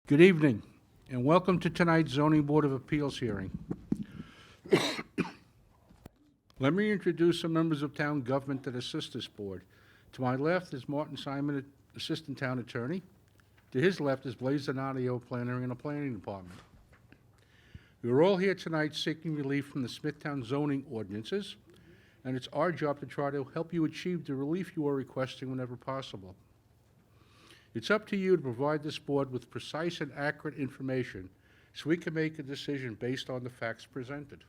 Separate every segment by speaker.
Speaker 1: Good evening, and welcome to tonight's Zoning Board of Appeals hearing. Let me introduce some members of town government that assist this board. To my left is Martin Simon, Assistant Town Attorney. To his left is Blaise Donadio, Planner in the Planning Department. We are all here tonight seeking relief from the Smithtown zoning ordinances, and it's our job to try to help you achieve the relief you are requesting whenever possible. It's up to you to provide this board with precise and accurate information so we can make a decision based on the facts presented.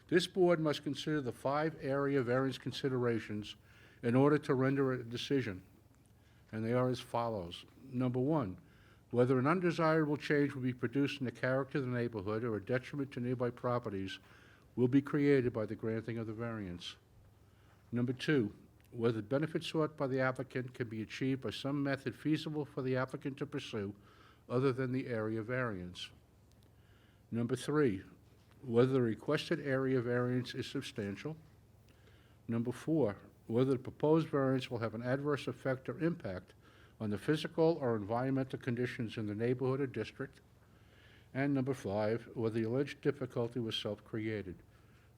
Speaker 1: This board must consider the 5 area variance considerations in order to render a decision, and they are as follows. Number 1, whether an undesirable change will be produced in the character of the neighborhood or a detriment to nearby properties will be created by the granting of the variance. Number 2, whether the benefit sought by the applicant can be achieved by some method feasible for the applicant to pursue other than the area variance. Number 3, whether the requested area variance is substantial. Number 4, whether the proposed variance will have an adverse effect or impact on the physical or environmental conditions in the neighborhood or district. And number 5, whether the alleged difficulty was self-created,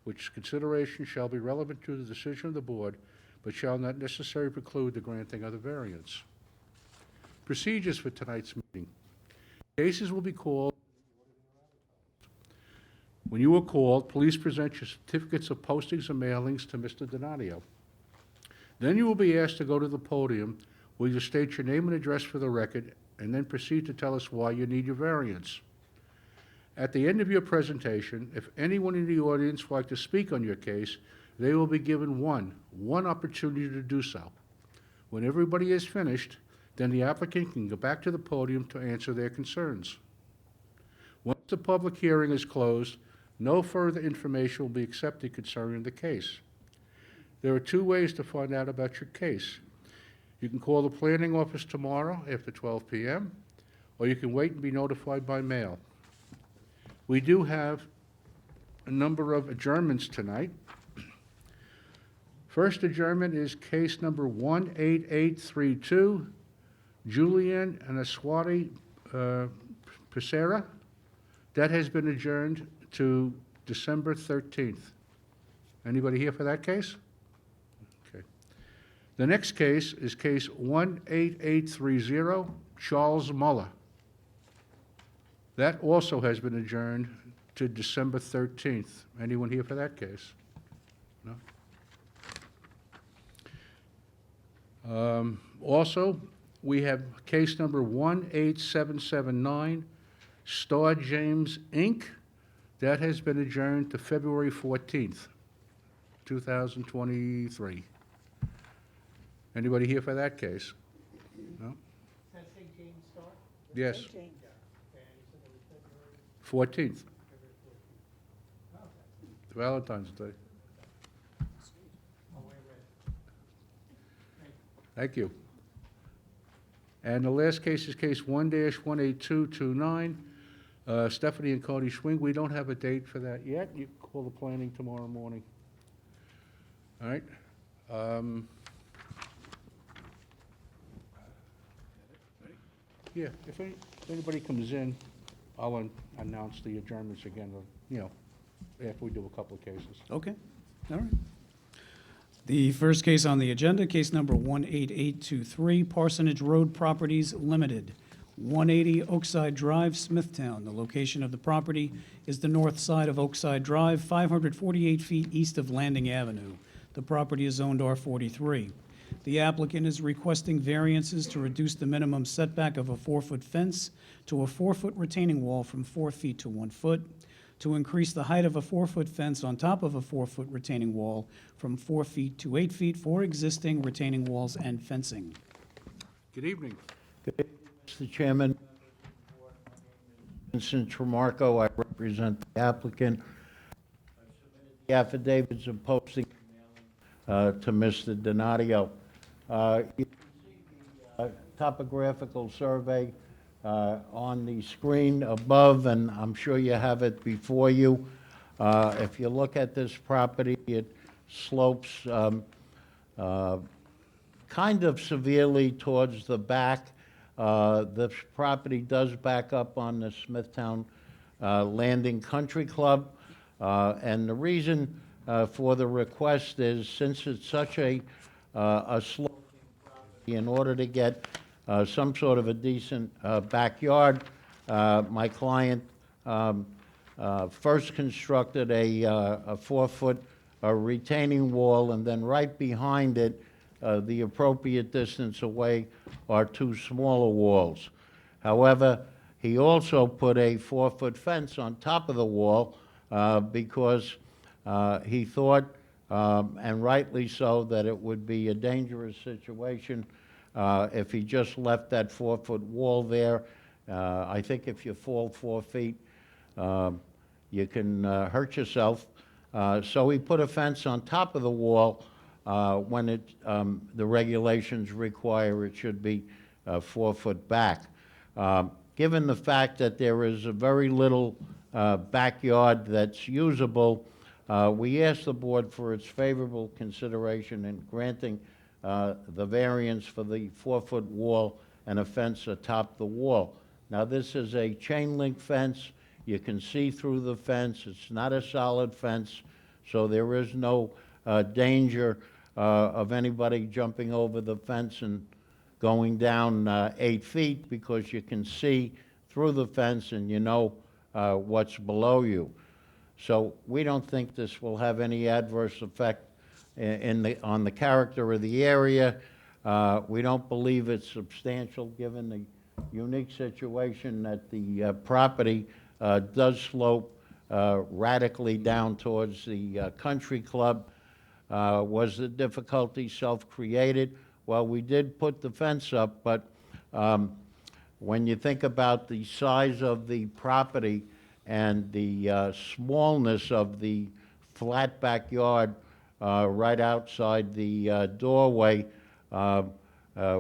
Speaker 1: which consideration shall be relevant to the decision of the board but shall not necessarily preclude the granting of the variance. Procedures for tonight's meeting. Cases will be called. When you are called, please present your certificates of postings and mailings to Mr. Donadio. Then you will be asked to go to the podium where you state your name and address for the record, and then proceed to tell us why you need your variance. At the end of your presentation, if anyone in the audience would like to speak on your case, they will be given one opportunity to do so. When everybody is finished, then the applicant can go back to the podium to answer their concerns. Once the public hearing is closed, no further information will be accepted concerning the case. There are 2 ways to find out about your case. You can call the planning office tomorrow after 12 p.m., or you can wait and be notified by mail. We do have a number of adjournments tonight. First adjournment is case number 18832, Julian and Aswati Pesera. That has been adjourned to December 13th. Anybody here for that case? Okay. The next case is case 18830, Charles Muller. That also has been adjourned to December 13th. Anyone here for that case? No? Also, we have case number 18779, Star James, Inc. That has been adjourned to February 14th, 2023. Anybody here for that case? No? Yes. 14th. Valentine's Day. Thank you. And the last case is case 1-18229, Stephanie and Cody Schwing. We don't have a date for that yet. You can call the planning tomorrow morning. All right. Yeah, if anybody comes in, I'll announce the adjournments again, after we do a couple of cases.
Speaker 2: Okay, all right. The first case on the agenda, case number 18823, Parsonage Road Properties Limited, 180 Oakside Drive, Smithtown. The location of the property is the north side of Oakside Drive, 548 feet east of Landing Avenue. The property is zoned R43. The applicant is requesting variances to reduce the minimum setback of a 4-foot fence to a 4-foot retaining wall from 4 feet to 1 foot, to increase the height of a 4-foot fence on top of a 4-foot retaining wall from 4 feet to 8 feet for existing retaining walls and fencing.
Speaker 1: Good evening.
Speaker 3: Good evening, Mr. Chairman. Vincent Tremarco, I represent the applicant. I submitted the affidavits of posting to Mr. Donadio. You can see the topographical survey on the screen above, and I'm sure you have it before you. If you look at this property, it slopes kind of severely towards the back. The property does back up on the Smithtown Landing Country Club. And the reason for the request is, since it's such a sloping property, in order to get some sort of a decent backyard, my client first constructed a 4-foot retaining wall, and then right behind it, the appropriate distance away are 2 smaller walls. However, he also put a 4-foot fence on top of the wall because he thought, and rightly so, that it would be a dangerous situation if he just left that 4-foot wall there. I think if you fall 4 feet, you can hurt yourself. So he put a fence on top of the wall when the regulations require it should be 4 foot back. Given the fact that there is a very little backyard that's usable, we asked the board for its favorable consideration in granting the variance for the 4-foot wall and a fence atop the wall. Now, this is a chain link fence. You can see through the fence. It's not a solid fence, so there is no danger of anybody jumping over the fence and going down 8 feet, because you can see through the fence and you know what's below you. So we don't think this will have any adverse effect on the character of the area. We don't believe it's substantial, given the unique situation that the property does slope radically down towards the country club. Was the difficulty self-created? Well, we did put the fence up, but when you think about the size of the property and the smallness of the flat backyard right outside the doorway,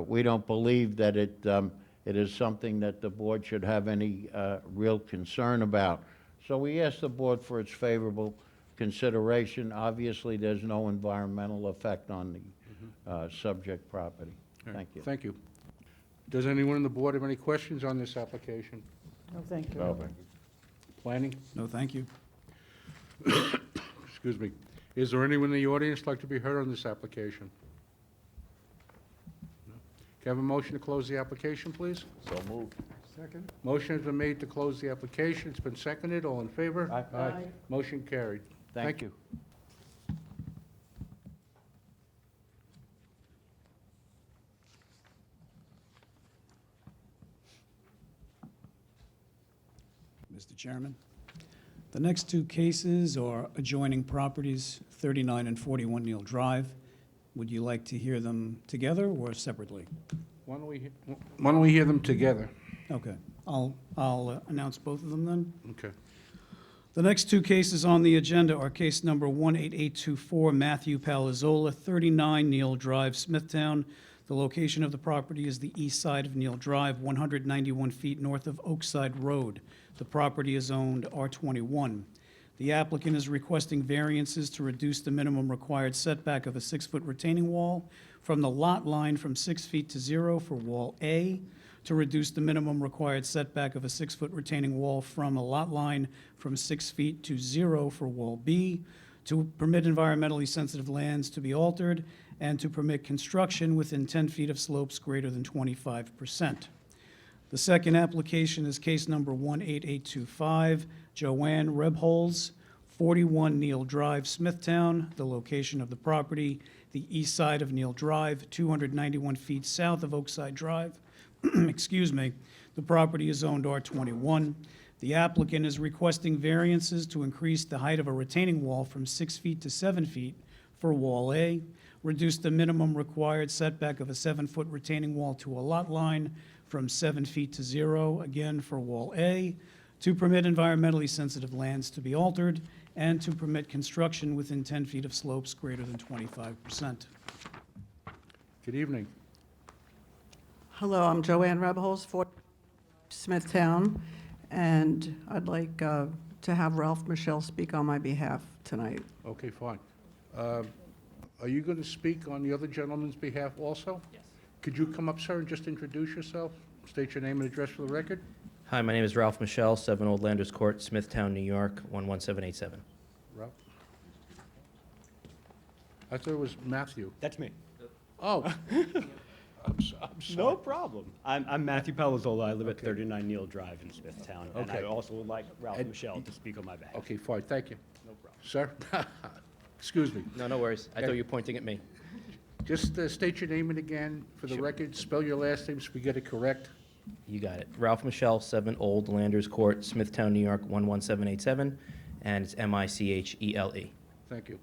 Speaker 3: we don't believe that it is something that the board should have any real concern about. So we asked the board for its favorable consideration. Obviously, there's no environmental effect on the subject property.
Speaker 1: All right,
Speaker 3: Thank you.
Speaker 1: Thank you. Does anyone on the board have any questions on this application?
Speaker 4: No, thank you.
Speaker 3: No.
Speaker 1: Planning?
Speaker 2: No, thank you.
Speaker 1: Excuse me. Is there anyone in the audience like to be heard on this application? No? Can I have a motion to close the application, please?
Speaker 5: So moved.
Speaker 4: Second?
Speaker 1: Motion has been made to close the application. It's been seconded. All in favor?
Speaker 4: Aye.
Speaker 1: Motion carried.
Speaker 3: Thank you.
Speaker 2: Mr. Chairman. The next 2 cases are adjoining properties, 39 and 41 Neal Drive. Would you like to hear them together or separately?
Speaker 1: Why don't we hear them together?
Speaker 2: Okay, I'll announce both of them then.
Speaker 1: Okay.
Speaker 2: The next 2 cases on the agenda are case number 18824, Matthew Palazzola, 39 Neal Drive, Smithtown. The location of the property is the east side of Neal Drive, 191 feet north of Oakside Road. The property is owned R21. The applicant is requesting variances to reduce the minimum required setback of a 6-foot retaining wall from the lot line from 6 feet to 0 for Wall A, to reduce the minimum required setback of a 6-foot retaining wall from a lot line from 6 feet to 0 for Wall B, to permit environmentally sensitive lands to be altered, and to permit construction within 10 feet of slopes greater than 25%. The second application is case number 18825, Joanne Rebholz, 41 Neal Drive, Smithtown. The location of the property, the east side of Neal Drive, 291 feet south of Oakside Drive. Excuse me. The property is zoned R21. The applicant is requesting variances to increase the height of a retaining wall from 6 feet to 7 feet for Wall A, reduce the minimum required setback of a 7-foot retaining wall to a lot line from 7 feet to 0, again for Wall A, to permit environmentally sensitive lands to be altered, and to permit construction within 10 feet of slopes greater than 25%.
Speaker 1: Good evening.
Speaker 4: Hello, I'm Joanne Rebholz, 40 Smithtown, and I'd like to have Ralph Michelle speak on my behalf tonight.
Speaker 1: Okay, fine. Are you going to speak on the other gentleman's behalf also? Yes. Could you come up, sir, and just introduce yourself? State your name and address for the record.
Speaker 5: Hi, my name is Ralph Michelle, 7 Old Landers Court, Smithtown, New York, 11787.
Speaker 1: Ralph? I thought it was Matthew.
Speaker 6: That's me.
Speaker 1: Oh. I'm sorry.
Speaker 6: No problem. I'm Matthew Palazola. I live at
Speaker 1: Okay.
Speaker 6: 39 Neal Drive in Smithtown. And I
Speaker 1: Okay.
Speaker 6: also would like Ralph
Speaker 1: And-
Speaker 6: Michelle to speak on my behalf.
Speaker 1: Okay, fine, thank you.
Speaker 6: No problem.
Speaker 1: Sir? Excuse me.
Speaker 5: No worries. I
Speaker 1: Okay.
Speaker 5: thought you were pointing at me.
Speaker 1: Just state your name and again for the
Speaker 5: Sure.
Speaker 1: record. Spell your last name so we get it correct.
Speaker 5: You got it. Ralph Michelle, 7 Old Landers Court, Smithtown, New York, 11787, and it's Michele.
Speaker 1: Thank you.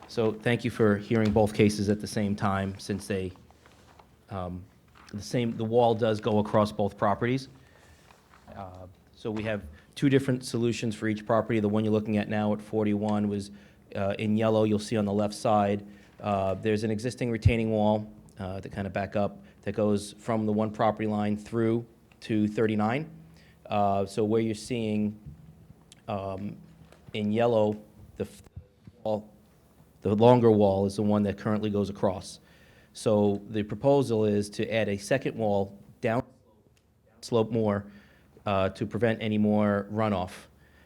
Speaker 5: So thank you for hearing both cases at the same time, since they, the wall does go across both properties. So we have two different solutions for each property. The one you're looking at now at 41 was in yellow, you'll see on the left side. There's an existing retaining wall to kind of back up that goes from the one property line through to 39. So where you're seeing in yellow, the longer wall is the one that currently goes across. So the proposal is to add a second wall down slope more to prevent any more runoff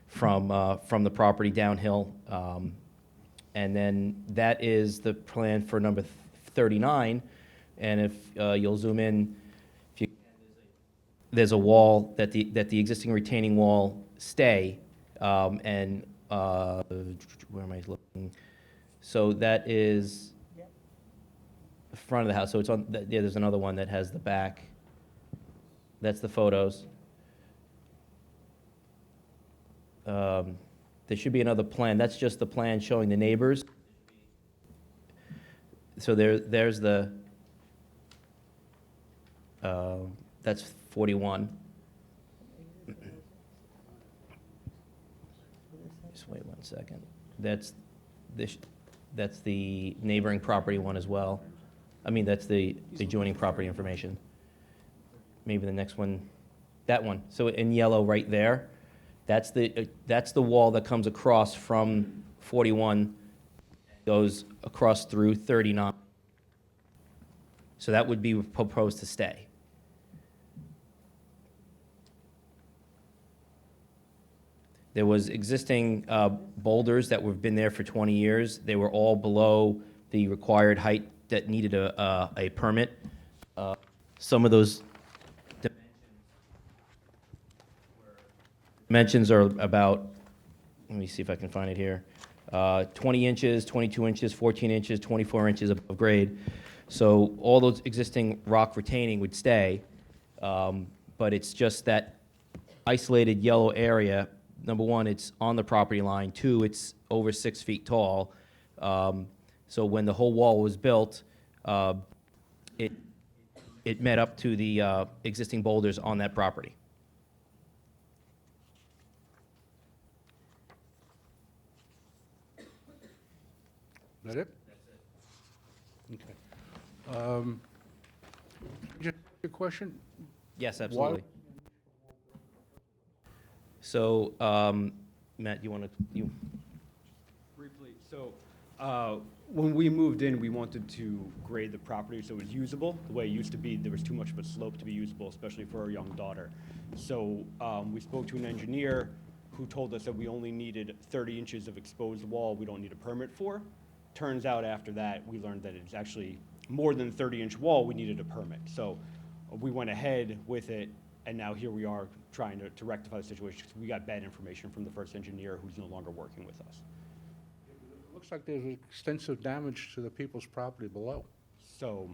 Speaker 5: from the property downhill. And then that is the plan for number 39. And if you'll zoom in, if you, there's a wall that the existing retaining wall stay. Where am I looking? So that is the front of the house. So it's on, yeah, there's another one that has the back. That's the photos. There should be another plan. That's just the plan showing the neighbors. So there's the, that's 41. Just wait 1 second. That's the neighboring property one as well. I mean, that's the adjoining property information. Maybe the next one, that one. So in yellow right there, that's the wall that comes across from 41, goes across through 39. So that would be proposed to stay. There was existing boulders that have been there for 20 years. They were all below the required height that needed a permit. Some of those dimensions are about, let me see if I can find it here, 20 inches, 22 inches, 14 inches, 24 inches above grade. So all those existing rock retaining would stay, but it's just that isolated yellow area. Number one, it's on the property line. Two, it's over 6 feet tall. So when the whole wall was built, it met up to the existing boulders on that property.
Speaker 1: Is that it? Okay. Just a question?
Speaker 5: Yes, absolutely. So, Matt, you want to,
Speaker 6: Briefly, so when we moved in, we wanted to grade the property so it was usable. The way it used to be, there was too much of a slope to be usable, especially for our young daughter. So we spoke to an engineer who told us that we only needed 30 inches of exposed wall we don't need a permit for. Turns out after that, we learned that it's actually more than 30-inch wall we needed a permit. So we went ahead with it, and now here we are trying to rectify the situation because we got bad information from the first engineer who's no longer working with us.
Speaker 1: It looks like there's extensive damage to the people's property below.
Speaker 6: So,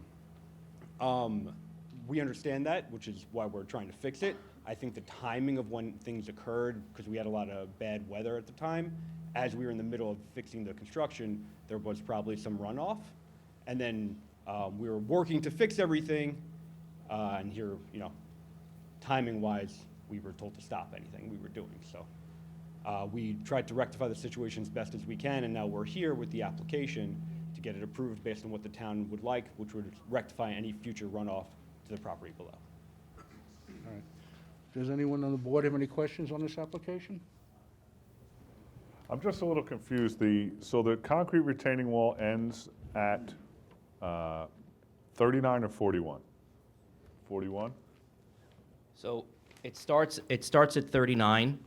Speaker 6: we understand that, which is why we're trying to fix it. I think the timing of when things occurred, because we had a lot of bad weather at the time, as we were in the middle of fixing the construction, there was probably some runoff. And then we were working to fix everything, and here, you know, timing-wise, we were told to stop anything we were doing. So we tried to rectify the situation as best as we can, and now we're here with the application to get it approved based on what the town would like, which would rectify any future runoff to the property below.
Speaker 1: All right. Does anyone on the board have any questions on this application?
Speaker 7: I'm just a little confused. So the concrete retaining wall ends at 39 or 41? 41?
Speaker 5: So it starts at 39,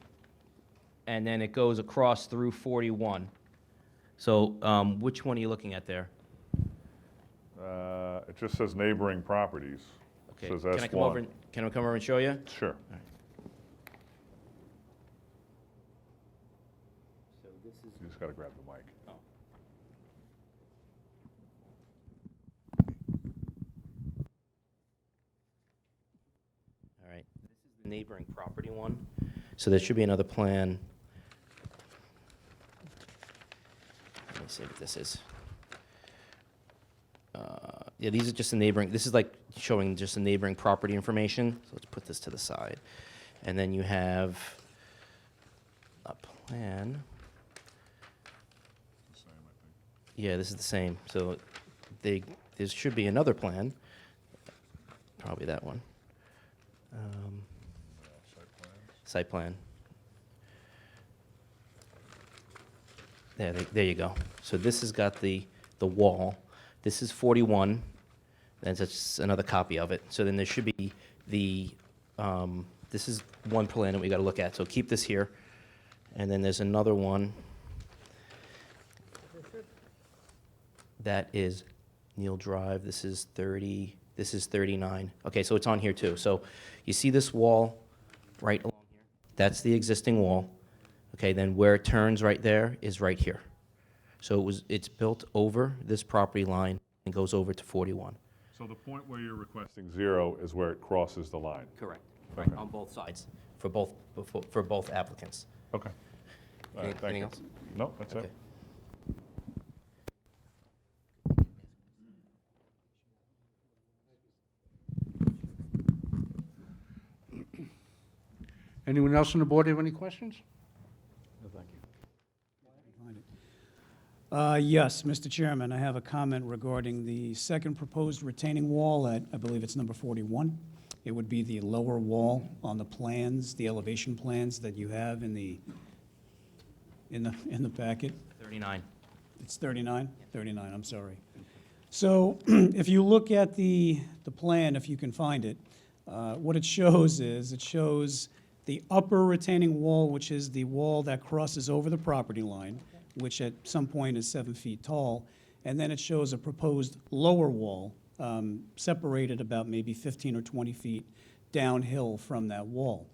Speaker 5: and then it goes across through 41. So which one are you looking at there?
Speaker 7: It just says neighboring properties.
Speaker 5: Okay.
Speaker 7: Says
Speaker 5: Can I come over
Speaker 7: S1.
Speaker 5: and show you?
Speaker 7: Sure.
Speaker 5: So this is.
Speaker 7: You just got to grab the mic.
Speaker 5: All right, this is the neighboring property one. So there should be another plan. Let me see what this is. Yeah, these are just the neighboring, this is like showing just the neighboring property information. So let's put this to the side. And then you have a plan. Yeah, this is the same. So there should be another plan, probably that one. Site plan. There you go. So this has got the wall. This is 41. That's just another copy of it. So then there should be this is one plan that we got to look at. So keep this here. And then there's another one. That is Neil Drive. This is 30. This is 39. Okay, so it's on here too. So you see this wall right along here? That's the existing wall. Okay, then where it turns right there is right here. So it's built over this property line and goes over to 41.
Speaker 7: So the point where you're requesting 0 is where it crosses the line?
Speaker 5: Correct.
Speaker 7: Okay.
Speaker 5: Right, on both sides, for both applicants.
Speaker 7: Okay. All right, thank
Speaker 5: Anything
Speaker 7: you.
Speaker 5: else?
Speaker 7: No, that's
Speaker 5: Okay.
Speaker 7: it.
Speaker 1: Anyone else on the board have any questions?
Speaker 2: Yes, Mr. Chairman, I have a comment regarding the second proposed retaining wall at, I believe it's number 41. It would be the lower wall on the plans, the elevation plans that you have in the packet.
Speaker 5: 39.
Speaker 2: It's 39? 39, I'm sorry. So if you look at the plan, if you can find it, what it shows is, it shows the upper retaining wall, which is the wall that crosses over the property line, which at some point is 7 feet tall, and then it shows a proposed lower wall, separated about maybe 15 or 20 feet downhill from that wall.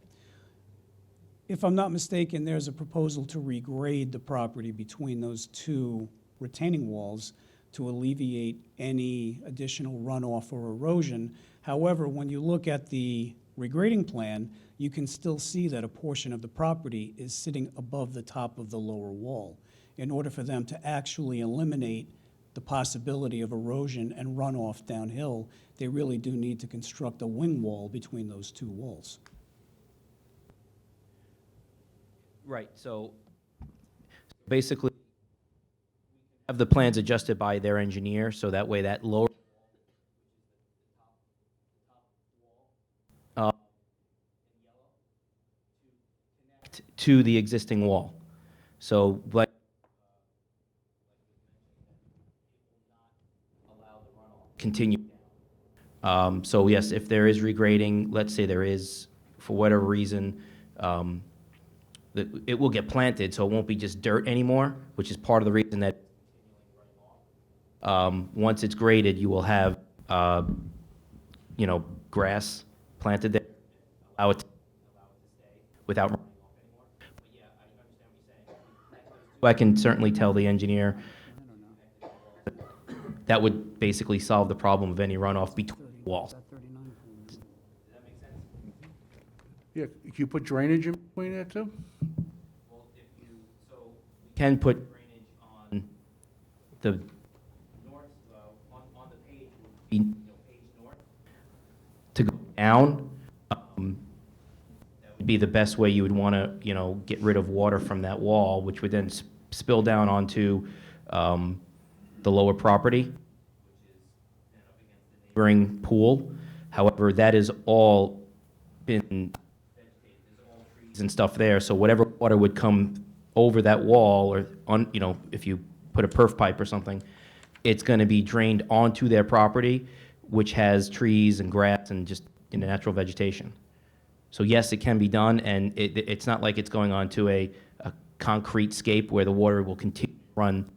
Speaker 2: If I'm not mistaken, there's a proposal to regrade the property between those two retaining walls to alleviate any additional runoff or erosion. However, when you look at the regrading plan, you can still see that a portion of the property is sitting above the top of the lower wall. In order for them to actually eliminate the possibility of erosion and runoff downhill, they really do need to construct a wing wall between those two walls.
Speaker 5: Right, so basically, have the plans adjusted by their engineer, so that way that lower to the existing wall. So, like, continue. So yes, if there is regrading, let's say there is, for whatever reason, it will get planted, so it won't be just dirt anymore, which is part of the reason that once it's graded, you will have, grass planted there, allow it to stay without running off anymore. But yeah, I understand what you're saying. I can certainly tell the engineer that would basically solve the problem of any runoff between walls.
Speaker 1: Yeah, can you put drainage in between there too?
Speaker 5: Can put drainage on the north, on the page, page north, to go down. That would be the best way you would want to, get rid of water from that wall, which would then spill down onto the lower property, which is then up against the neighboring pool. However, that is all been vegetated, there's all trees and stuff there, so whatever water would come over that wall, or on, if you put a perf pipe or something, it's going to be drained onto their property, which has trees and grass and just in the natural vegetation. So yes, it can be done, and it's not like it's going on to a concrete scape where the water will continue to run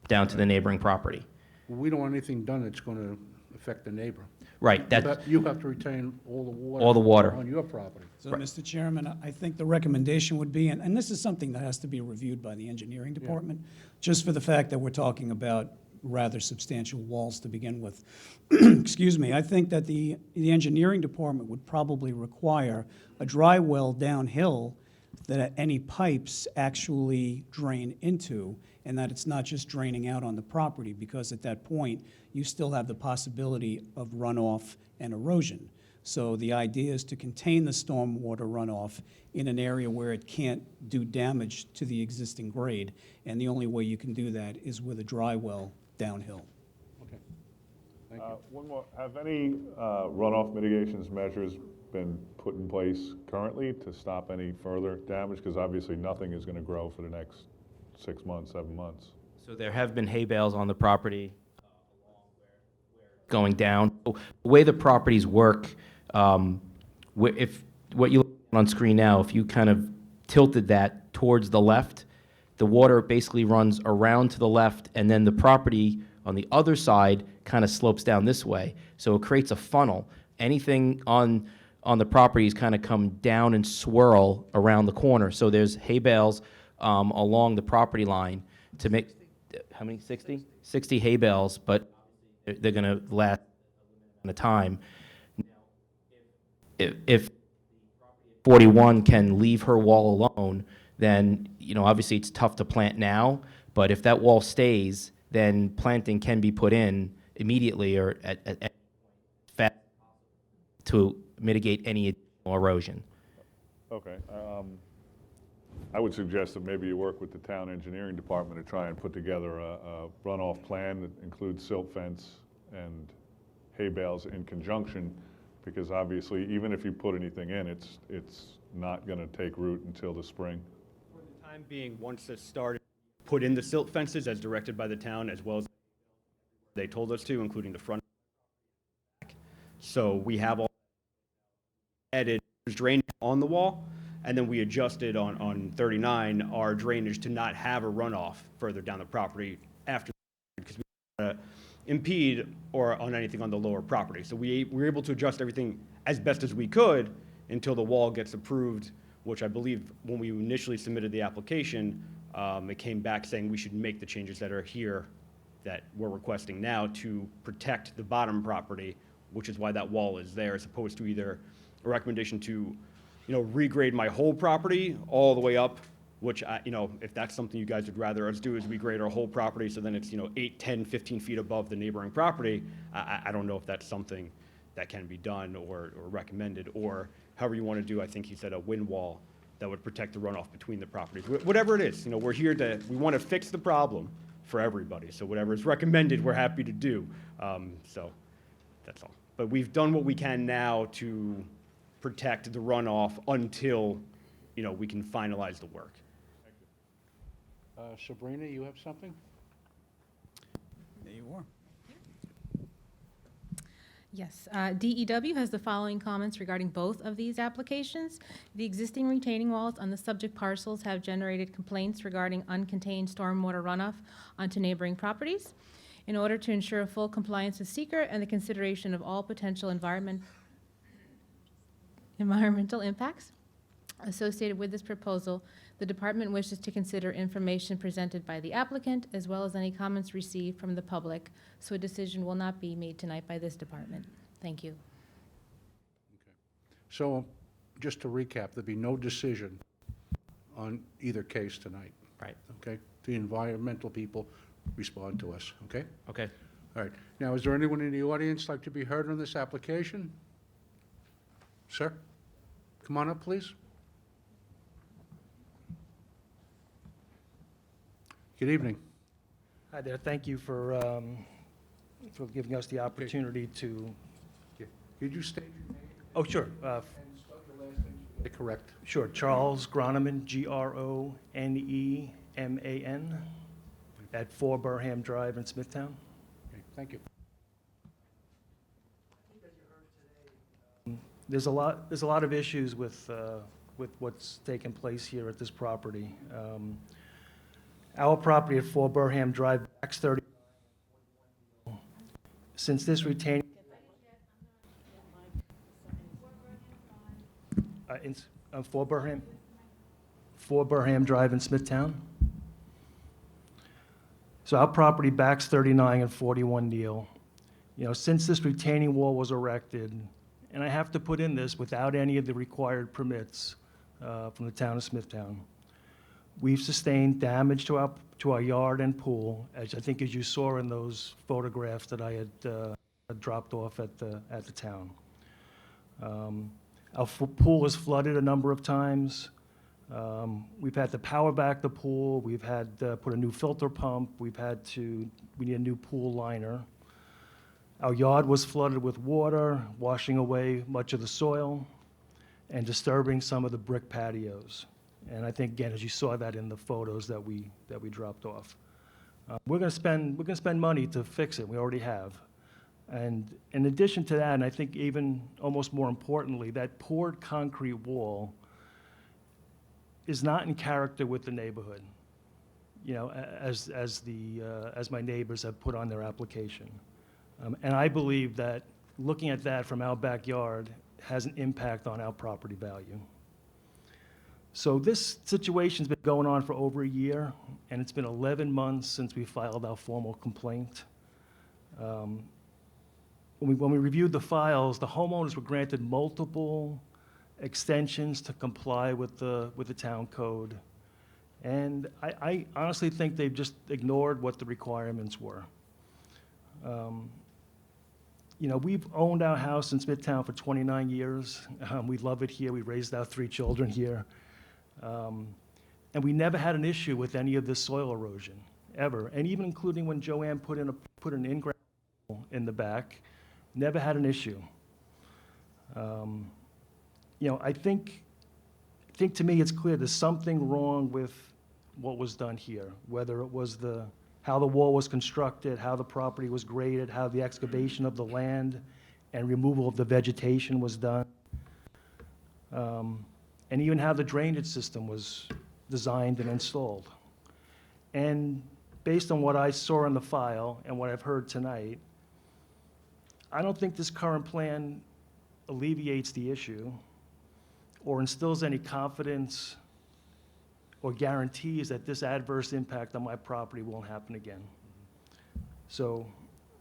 Speaker 5: down to the neighboring property.
Speaker 1: We don't want anything done that's going to affect the neighbor.
Speaker 5: Right,
Speaker 1: You have to retain all the water.
Speaker 5: All the water.
Speaker 1: On your property.
Speaker 2: So, Mr. Chairman, I think the recommendation would be, and this is something that has to be reviewed by the engineering department, just for the fact that we're talking about rather substantial walls to begin with. Excuse me, I think that the engineering department would probably require a dry well downhill that any pipes actually drain into, and that it's not just draining out on the property, because at that point, you still have the possibility of runoff and erosion. So the idea is to contain the stormwater runoff in an area where it can't do damage to the existing grade, and the only way you can do that is with a dry well downhill.
Speaker 1: Okay. Thank you.
Speaker 7: One more, have any runoff mitigations measures been put in place currently to stop any further damage? Because obviously nothing is going to grow for the next 6 months, 7 months.
Speaker 5: So there have been hay bales on the property going down. The way the properties work, if what you look at on screen now, if you kind of tilted that towards the left, the water basically runs around to the left, and then the property on the other side kind of slopes down this way. So it creates a funnel. Anything on the properties kind of come down and swirl around the corner. So there's hay bales along the property line to make, how many, 60? 60 hay bales, but they're going to last a time. If 41 can leave her wall alone, then, you know, obviously it's tough to plant now, but if that wall stays, then planting can be put in immediately or at fast to mitigate any additional erosion.
Speaker 7: Okay. I would suggest that maybe you work with the town engineering department to try and put together a runoff plan that includes silt fence and hay bales in conjunction, because obviously, even if you put anything in, it's not going to take root until the spring.
Speaker 6: For the time being, once it's started, put in the silt fences as directed by the town, as well as they told us to, including the front. So we have all added drainage on the wall, and then we adjusted on 39 our drainage to not have a runoff further down the property after, because we don't want to impede or on anything on the lower property. So we were able to adjust everything as best as we could until the wall gets approved, which I believe when we initially submitted the application, it came back saying we should make the changes that are here that we're requesting now to protect the bottom property, which is why that wall is there, as opposed to either a recommendation to, you know, regrade my whole property all the way up, which, you know, if that's something you guys would rather us do, is regrade our whole property, so then it's, you know, 8, 10, 15 feet above the neighboring property. I don't know if that's something that can be done or recommended, or however you want to do. I think he said a wind wall that would protect the runoff between the properties. Whatever it is, you know, we're here we want to fix the problem for everybody. So whatever is recommended, we're happy to do. So that's all. But we've done what we can now to protect the runoff until, you know, we can finalize the work.
Speaker 1: Sabrina, you have something?
Speaker 2: There you are.
Speaker 8: Yes, DEW has the following comments regarding both of these applications. The existing retaining walls on the subject parcels have generated complaints regarding uncontained stormwater runoff onto neighboring properties. In order to ensure full compliance with SEQR and the consideration of all potential environmental impacts associated with this proposal, the department wishes to consider information presented by the applicant as well as any comments received from the public, so a decision will not be made tonight by this department. Thank you.
Speaker 1: So, just to recap, there'd be no decision on either case tonight,
Speaker 5: Right.
Speaker 1: okay? The environmental people respond to us, okay?
Speaker 5: Okay.
Speaker 1: All right. Now, is there anyone in the audience like to be heard on this application? Sir, come on up, please. Good evening.
Speaker 9: Hi there, thank you for giving us the opportunity to,
Speaker 1: Could you state your name
Speaker 9: oh, sure,
Speaker 1: and spell your last name? Correct.
Speaker 9: sure, Charles Groneman, Groneman, at 4 Burham Drive in Smithtown.
Speaker 1: Okay, thank you.
Speaker 9: there's a lot of issues with what's taking place here at this property. Our property at 4 Burham Drive, backs 30. Since this retaining. 4 Burham Drive in Smithtown. So our property backs 39 and 41 Neal. You know, since this retaining wall was erected, and I have to put in this without any of the required permits from the town of Smithtown, we've sustained damage to our yard and pool, as I think as you saw in those photographs that I had dropped off at the town. Our pool was flooded a number of times. We've had to power back the pool. We've had to put a new filter pump. We need a new pool liner. Our yard was flooded with water, washing away much of the soil and disturbing some of the brick patios. And I think, again, as you saw that in the photos that we dropped off. We're gonna spend money to fix it. We already have. And in addition to that, and I think even almost more importantly, that poured concrete wall is not in character with the neighborhood, you know, as my neighbors have put on their application. And I believe that looking at that from our backyard has an impact on our property value. So this situation's been going on for over a year, and it's been 11 months since we filed our formal complaint. When we reviewed the files, the homeowners were granted multiple extensions to comply with the town code. And I honestly think they've just ignored what the requirements were. You know, we've owned our house in Smithtown for 29 years. We love it here. We raised our 3 children here. And we never had an issue with any of this soil erosion, ever. And even including when Joanne put an in-ground pool in the back, never had an issue. You know, I think to me it's clear there's something wrong with what was done here, whether it was how the wall was constructed, how the property was graded, how the excavation of the land and removal of the vegetation was done, and even how the drainage system was designed and installed. And based on what I saw in the file and what I've heard tonight, I don't think this current plan alleviates the issue or instills any confidence or guarantees that this adverse impact on my property won't happen again. So,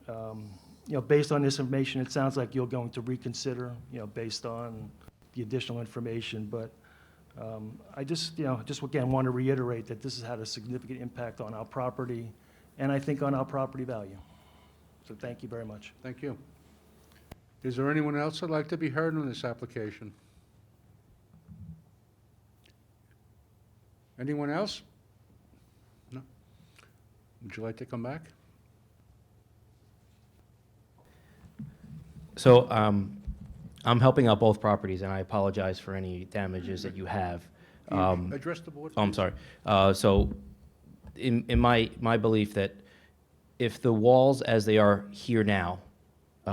Speaker 9: you know, based on this information, it sounds like you're going to reconsider, you know, based on the additional information. But I just again want to reiterate that this has had a significant impact on our property and I think on our property value. So thank you very much.
Speaker 1: Thank you. Is there anyone else that'd like to be heard on this application? Anyone else? No? Would you like to come back?
Speaker 5: So I'm helping out both properties, and I apologize for any damages that you have.
Speaker 1: Address the board,
Speaker 5: I'm
Speaker 1: please.
Speaker 5: sorry. So in my belief that if the walls as they are here now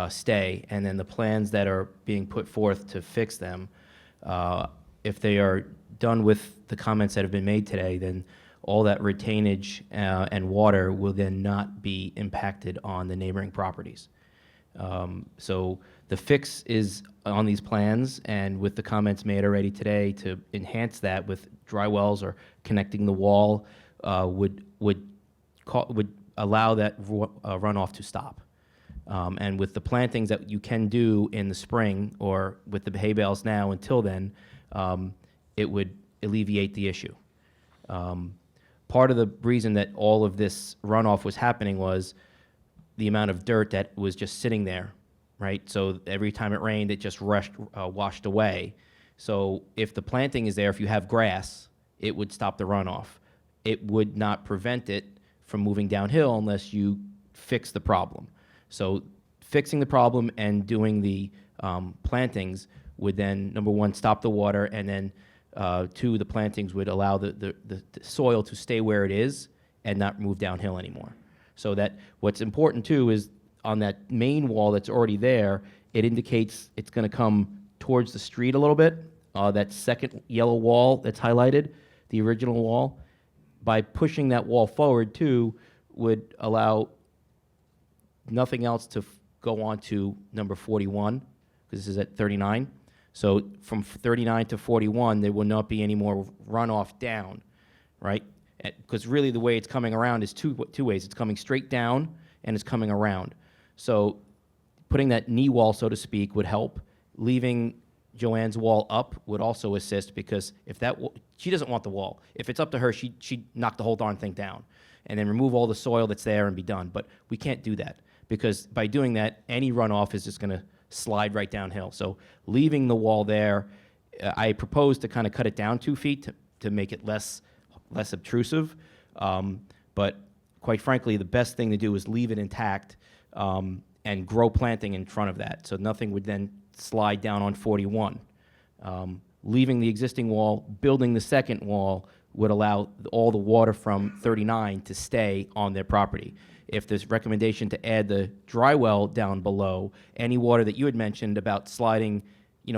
Speaker 5: stay, and then the plans that are being put forth to fix them, if they are done with the comments that have been made today, then all that retainage and water will then not be impacted on the neighboring properties. So the fix is on these plans, and with the comments made already today to enhance that with dry wells or connecting the wall would allow that runoff to stop. And with the plantings that you can do in the spring or with the hay bales now until then, it would alleviate the issue. Part of the reason that all of this runoff was happening was the amount of dirt that was just sitting there, right? So every time it rained, it just washed away. So if the planting is there, if you have grass, it would stop the runoff. It would not prevent it from moving downhill unless you fix the problem. So fixing the problem and doing the plantings would then, number one, stop the water, and then two, the plantings would allow the soil to stay where it is and not move downhill anymore. So that what's important too is on that main wall that's already there, it indicates it's going to come towards the street a little bit, that second yellow wall that's highlighted, the original wall, by pushing that wall forward too, would allow nothing else to go on to number 41, because this is at 39. So from 39 to 41, there will not be any more runoff down, right? Because really the way it's coming around is two ways. It's coming straight down and it's coming around. So putting that knee wall, so to speak, would help. Leaving Joanne's wall up would also assist, because if she doesn't want the wall. If it's up to her, she'd knock the whole darn thing down and then remove all the soil that's there and be done. But we can't do that, because by doing that, any runoff is just going to slide right downhill. So leaving the wall there, I propose to kind of cut it down 2 feet to make it less obtrusive. But quite frankly, the best thing to do is leave it intact and grow planting in front of that, so nothing would then slide down on 41. Leaving the existing wall, building the second wall would allow all the water from 39 to stay on their property. If there's recommendation to add the dry well down below, any water that you had mentioned about sliding,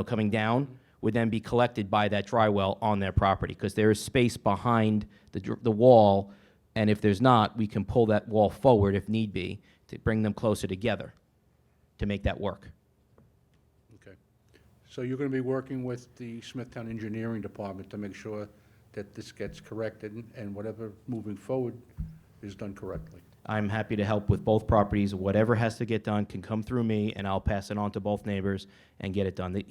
Speaker 5: coming down, would then be collected by that dry well on their property, because there is space behind the wall, and if there's not, we can pull that wall forward if need be to bring them closer together to make that work.
Speaker 1: Okay. So you're going to be working with the Smithtown Engineering Department to make sure that this gets corrected and whatever moving forward is done correctly?
Speaker 5: I'm happy to help with both properties. Whatever has to get done can come through me, and I'll pass it on to both neighbors and get it done.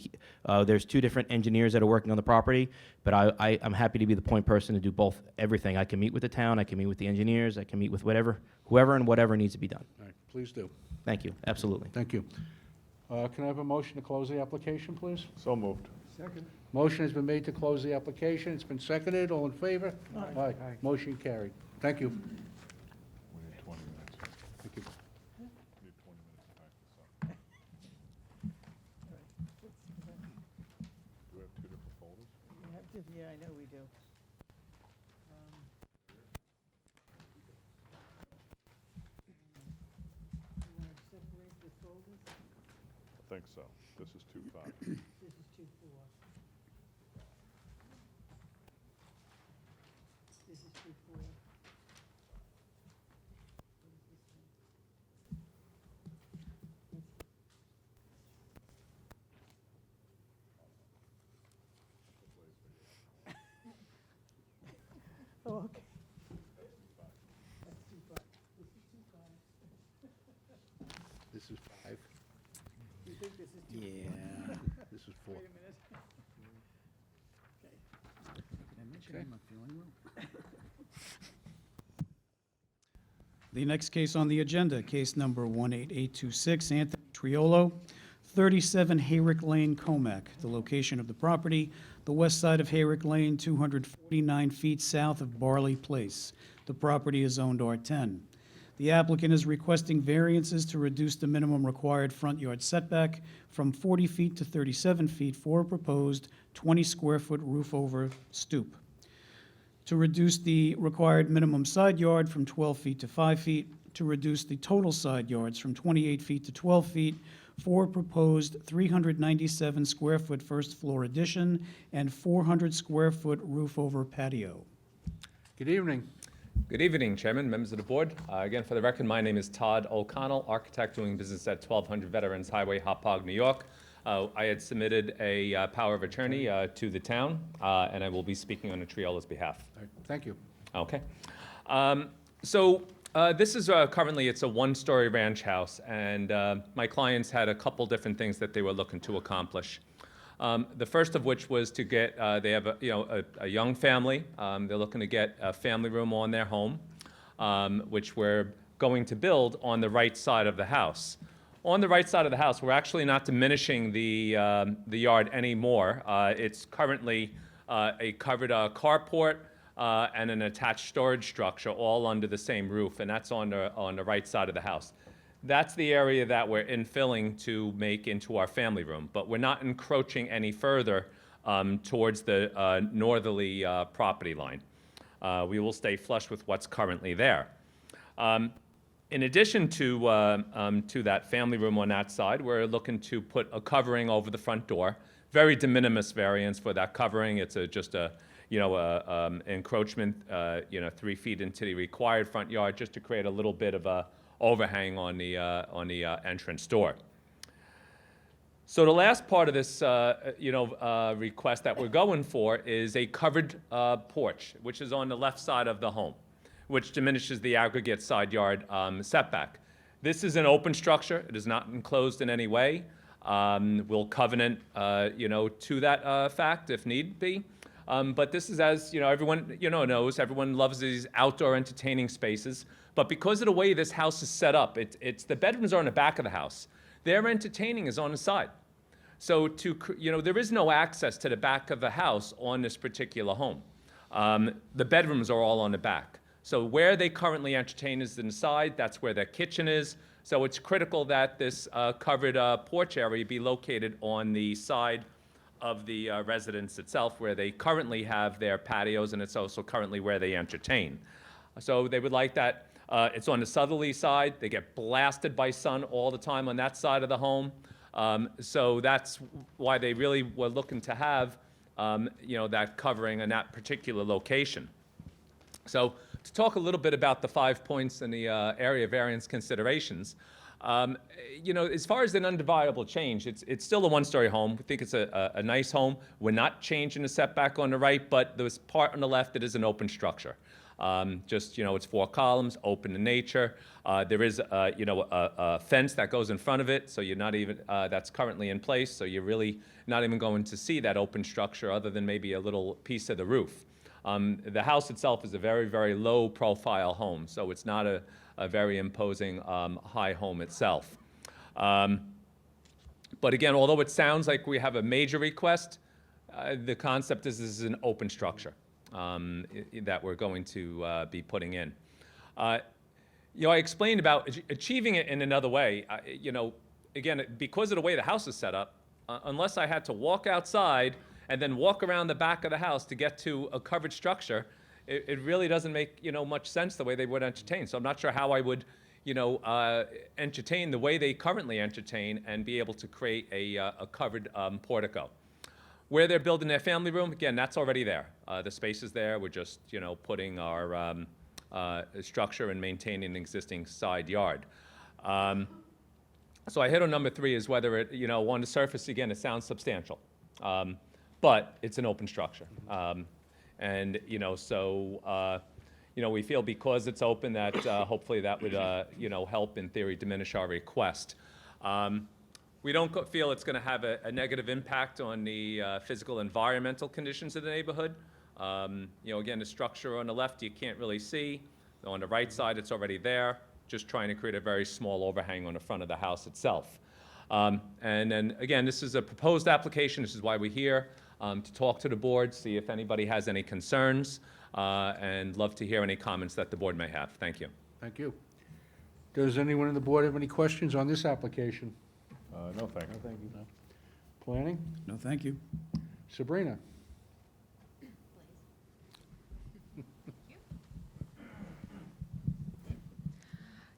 Speaker 5: There's two different engineers that are working on the property, but I'm happy to be the point person to do everything. I can meet with the town, I can meet with the engineers, I can meet with whoever and whatever needs to be done.
Speaker 1: All right, please do.
Speaker 5: Thank you, absolutely.
Speaker 1: Thank you. Can I have a motion to close the application, please?
Speaker 7: So moved.
Speaker 1: Motion has been made to close the application. It's been seconded. All in favor? Aye. Motion carried. Thank you.
Speaker 7: We need 20 minutes.
Speaker 1: Thank you.
Speaker 7: Need 20 minutes to type this up. Do we have two different folders?
Speaker 10: Yeah, I know we do.
Speaker 7: I think so. This is 2-5.
Speaker 10: This is 2-4. This is 2-4. Oh, okay. That's 2-5. This is 2-5.
Speaker 1: This is 5.
Speaker 10: You think this is 2-4?
Speaker 1: Yeah. This is 4.
Speaker 10: Wait a minute.
Speaker 1: Okay.
Speaker 2: The next case on the agenda, case number 18826, Anthony Triolo, 37 Hayrick Lane, Comac. The location of the property, the west side of Hayrick Lane, 249 feet south of Barley Place. The property is zoned R10. The applicant is requesting variances to reduce the minimum required front yard setback from 40 feet to 37 feet for a proposed 20-square-foot roof-over stoop, to reduce the required minimum side yard from 12 feet to 5 feet, to reduce the total side yards from 28 feet to 12 feet for proposed 397-square-foot first-floor addition and 400-square-foot roof-over patio.
Speaker 1: Good evening.
Speaker 11: Good evening, Chairman, members of the board. Again, for the record, my name is Todd O'Connell, architect doing business at 1200 Veterans Highway, Hauppauge, New York. I had submitted a power of attorney to the town, and I will be speaking on the Triolo's behalf.
Speaker 1: All right, thank you.
Speaker 11: Okay. This is currently, it's a one-story ranch house, and my clients had a couple different things that they were looking to accomplish. The first of which was to get, they have a young family. They're looking to get a family room on their home, which we're going to build on the right side of the house. On the right side of the house, we're actually not diminishing the yard anymore. It's currently a covered carport and an attached storage structure all under the same roof, and that's on the right side of the house. That's the area that we're infilling to make into our family room, but we're not encroaching any further towards the northerly property line. We will stay flush with what's currently there. In addition to that family room on that side, we're looking to put a covering over the front door. Very de minimis variance for that covering. It's just a, encroachment, 3 feet into the required front yard, just to create a little bit of a overhang on the entrance door. So the last part of this, request that we're going for is a covered porch, which is on the left side of the home, which diminishes the aggregate side yard setback. This is an open structure. It is not enclosed in any way. We'll covenant, to that fact if need be. But this is, as everyone knows, everyone loves these outdoor entertaining spaces. But because of the way this house is set up, it's the bedrooms are in the back of the house. Their entertaining is on the side. So there is no access to the back of the house on this particular home. The bedrooms are all on the back. So where they currently entertain is inside. That's where their kitchen is. So it's critical that this covered porch area be located on the side of the residence itself, where they currently have their patios, and it's also currently where they entertain. So they would like that. It's on the southerly side. They get blasted by sun all the time on that side of the home. So that's why they really were looking to have, that covering in that particular location. So to talk a little bit about the 5 points and the area variance considerations, as far as an undividable change, it's still a one-story home. We think it's a nice home. We're not changing the setback on the right, but this part on the left, it is an open structure. It's 4 columns, open in nature. There is, a fence that goes in front of it, so you're not even, that's currently in place, so you're really not even going to see that open structure other than maybe a little piece of the roof. The house itself is a very, very low-profile home, so it's not a very imposing high home itself. But again, although it sounds like we have a major request, the concept is this is an open structure that we're going to be putting in. I explained about achieving it in another way. Again, because of the way the house is set up, unless I had to walk outside and then walk around the back of the house to get to a covered structure, it really doesn't make, much sense the way they would entertain. So I'm not sure how I would, entertain the way they currently entertain and be able to create a covered portico. Where they're building their family room, again, that's already there. The space is there. We're just, putting our structure and maintaining an existing side yard. So I hit on number 3 is whether it, on the surface, again, it sounds substantial. But it's an open structure. We feel because it's open that hopefully that would, help, in theory, diminish our request. We don't feel it's going to have a negative impact on the physical environmental conditions of the neighborhood. Again, the structure on the left you can't really see. On the right side, it's already there, just trying to create a very small overhang on the front of the house itself. And then, again, this is a proposed application. This is why we're here, to talk to the board, see if anybody has any concerns, and love to hear any comments that the board may have. Thank you.
Speaker 1: Thank you. Does anyone on the board have any questions on this application?
Speaker 7: No, thank you.
Speaker 1: Thank you. Planning?
Speaker 2: No, thank you.
Speaker 1: Sabrina?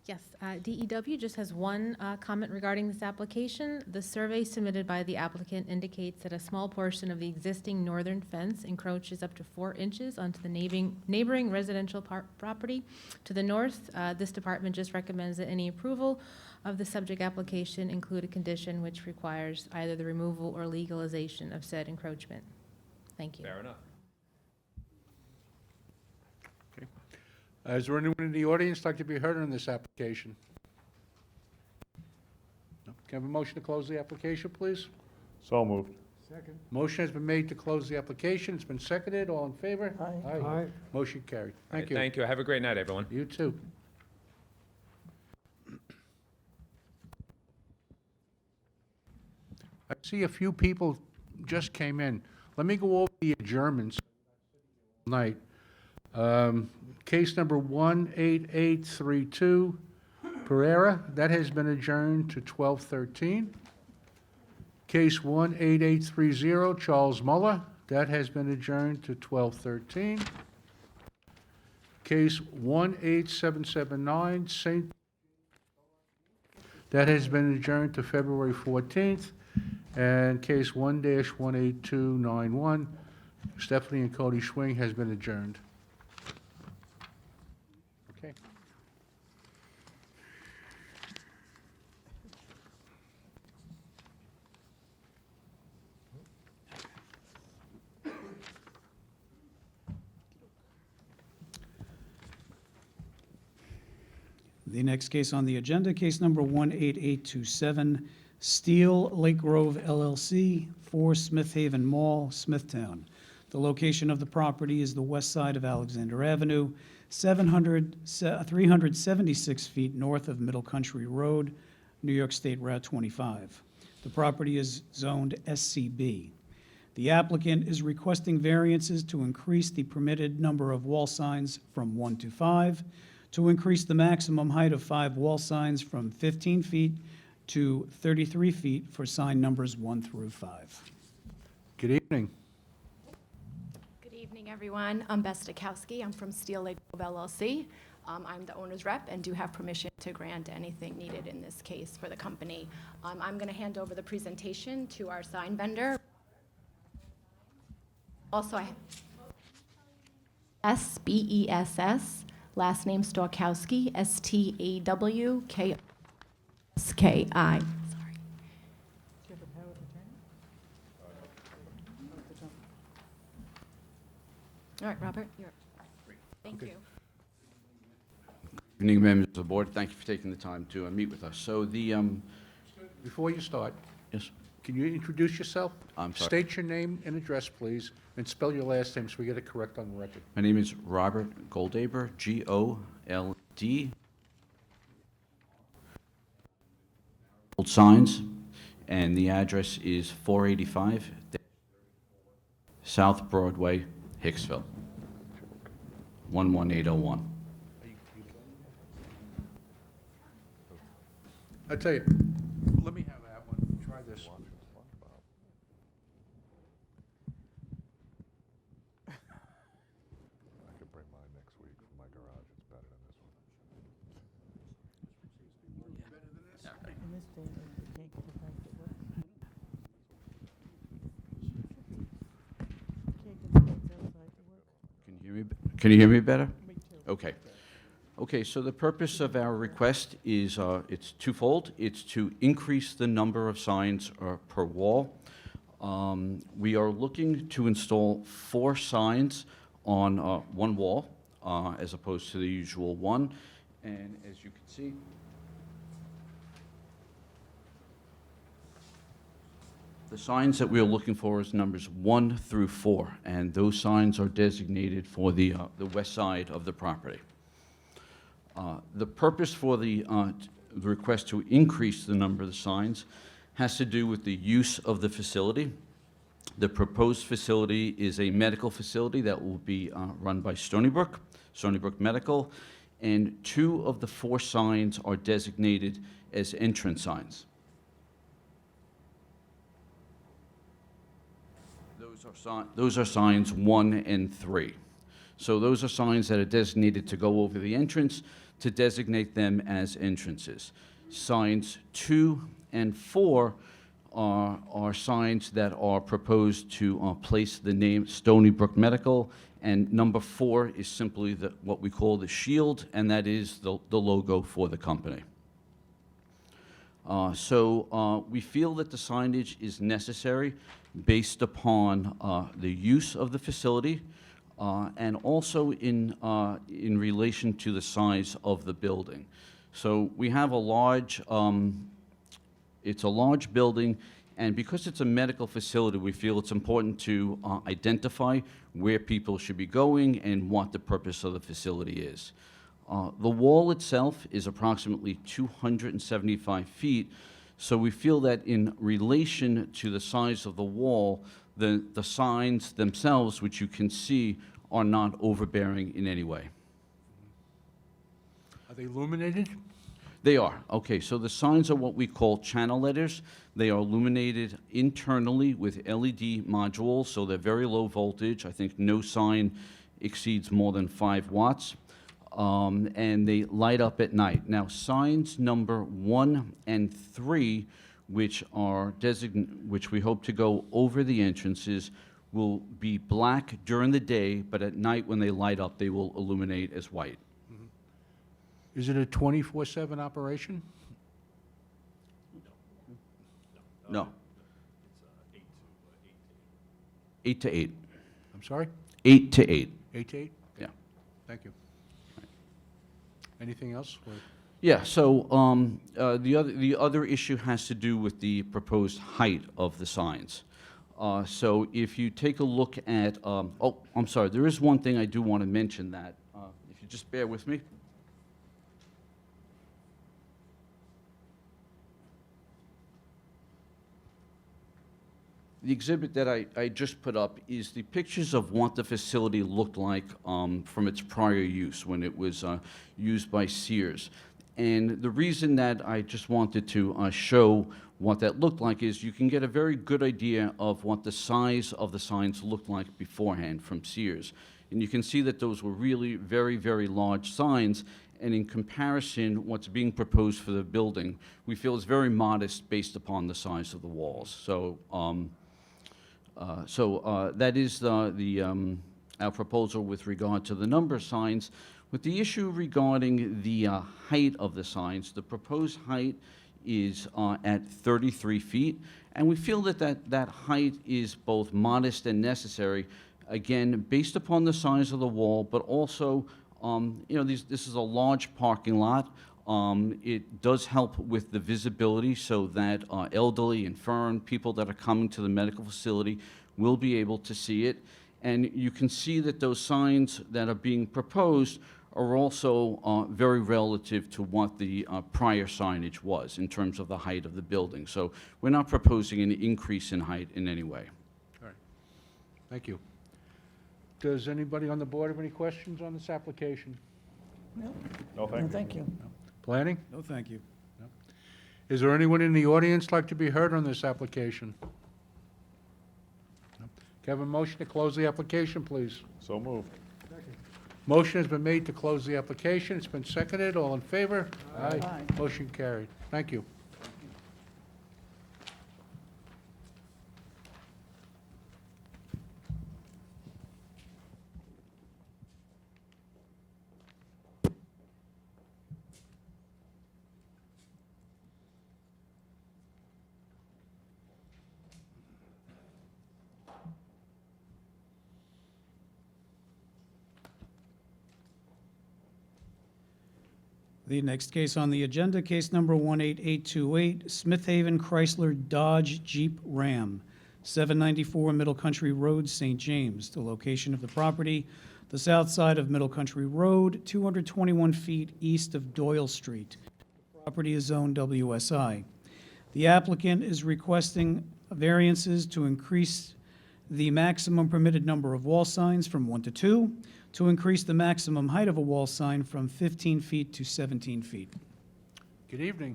Speaker 8: Yes, DEW just has one comment regarding this application. The survey submitted by the applicant indicates that a small portion of the existing northern fence encroaches up to 4 inches onto the neighboring residential property. To the north, this department just recommends that any approval of the subject application include a condition which requires either the removal or legalization of said encroachment. Thank you.
Speaker 11: Fair enough.
Speaker 1: Is there anyone in the audience like to be heard on this application? No. Can I have a motion to close the application, please?
Speaker 7: So moved.
Speaker 10: Second.
Speaker 1: Motion has been made to close the application. It's been seconded. All in favor?
Speaker 10: Aye. Aye.
Speaker 1: Motion carried. Thank you.
Speaker 11: Thank you. Have a great night, everyone.
Speaker 1: You too. I see a few people just came in. Let me go over the adjournments tonight. Case number 18832, Pereira, that has been adjourned to 12/13. Case 18830, Charles Muller, that has been adjourned to 12/13. Case 18779, St. That has been adjourned to February 14th. And case 1-18291, Stephanie and Cody Schwing has been adjourned. Okay.
Speaker 2: The next case on the agenda, case number 18827, Steel Lake Grove LLC, 4 Smith Haven Mall, Smithtown. The location of the property is the west side of Alexander Avenue, 376 feet north of Middle Country Road, New York State Route 25. The property is zoned SCB. The applicant is requesting variances to increase the permitted number of wall signs from 1 to 5, to increase the maximum height of 5 wall signs from 15 feet to 33 feet for sign numbers 1 through 5.
Speaker 1: Good evening.
Speaker 12: Good evening, everyone. I'm Bess Stokowski. I'm from Steel Lake Grove LLC. I'm the owner's rep and do have permission to grant anything needed in this case for the company. I'm going to hand over the presentation to our sign vendor. Also, I have SBESS, last name Stokowski, STAWKSKI. Sorry. All right, Robert, you're. Thank you.
Speaker 13: Good evening, members of the board. Thank you for taking the time to meet with us. So the,
Speaker 1: Before you start,
Speaker 13: yes,
Speaker 1: can you introduce yourself?
Speaker 13: I'm sorry.
Speaker 1: State your name and address, please, and spell your last name so we get it correct on the record.
Speaker 13: My name is Robert Goldaber, G-O-L-D. Old Signs, and the address is 485 South Broadway, Hicksville, 11801.
Speaker 1: I tell you, let me have that one. Try this.
Speaker 7: I could bring mine next week from my garage. It's better than this one.
Speaker 13: Can you hear me better? Okay. Okay, so the purpose of our request is, it's twofold. It's to increase the number of signs per wall. We are looking to install 4 signs on one wall, as opposed to the usual one. And as you can see, the signs that we are looking for is numbers 1 through 4, and those signs are designated for the west side of the property. The purpose for the request to increase the number of the signs has to do with the use of the facility. The proposed facility is a medical facility that will be run by Stony Brook Medical, and 2 of the 4 signs are designated as entrance signs. Those are signs 1 and 3. So those are signs that are designated to go over the entrance, to designate them as entrances. Signs 2 and 4 are signs that are proposed to place the name Stony Brook Medical, and number 4 is simply what we call the shield, and that is the logo for the company. So we feel that the signage is necessary based upon the use of the facility, and also in relation to the size of the building. So we have a large, it's a large building, and because it's a medical facility, we feel it's important to identify where people should be going and what the purpose of the facility is. The wall itself is approximately 275 feet, so we feel that in relation to the size of the wall, the signs themselves, which you can see, are not overbearing in any way.
Speaker 1: Are they illuminated?
Speaker 13: They are. Okay, so the signs are what we call channel letters. They are illuminated internally with LED modules, so they're very low voltage. I think no sign exceeds more than 5 watts. and they light up at night. Now, signs number 1 and 3, which we hope to go over the entrances, will be black during the day, but at night when they light up, they will illuminate as white.
Speaker 1: Is it a 24/7 operation?
Speaker 13: No. 8 to 8.
Speaker 1: I'm sorry?
Speaker 13: 8 to 8.
Speaker 1: 8 to 8?
Speaker 13: Yeah.
Speaker 1: Thank you. Anything else? Or-
Speaker 13: Yeah, so the other issue has to do with the proposed height of the signs. So if you take a look at, oh, I'm sorry, there is one thing I do want to mention that, if you just bear with me. The exhibit that I just put up is the pictures of what the facility looked like from its prior use, when it was used by Sears. And the reason that I just wanted to show what that looked like is you can get a very good idea of what the size of the signs looked like beforehand from Sears. And you can see that those were really very, very large signs. And in comparison, what's being proposed for the building, we feel is very modest based upon the size of the walls. So, that is our proposal with regard to the number of signs. With the issue regarding the height of the signs, the proposed height is at 33 feet, and we feel that that height is both modest and necessary, again, based upon the size of the wall, but also, this is a large parking lot. It does help with the visibility so that elderly, infirm, people that are coming to the medical facility will be able to see it. And you can see that those signs that are being proposed are also very relative to what the prior signage was in terms of the height of the building. So we're not proposing an increase in height in any way.
Speaker 1: All right. Thank you. Does anybody on the board have any questions on this application?
Speaker 7: No, thank you.
Speaker 10: Thank you.
Speaker 1: Planning?
Speaker 2: No, thank you.
Speaker 1: Is there anyone in the audience like to be heard on this application? No. Can I have a motion to close the application, please?
Speaker 7: So moved.
Speaker 1: Motion has been made to close the application. It's been seconded. All in favor?
Speaker 10: Aye.
Speaker 1: Motion carried. Thank you.
Speaker 2: The next case on the agenda, case number 18828, Smith Haven Chrysler Dodge Jeep Ram, 794 Middle Country Road, St. James. The location of the property, the south side of Middle Country Road, 221 feet east of Doyle Street. The property is zoned WSI. The applicant is requesting variances to increase the maximum permitted number of wall signs from 1 to 2, to increase the maximum height of a wall sign from 15 feet to 17 feet.
Speaker 1: Good evening.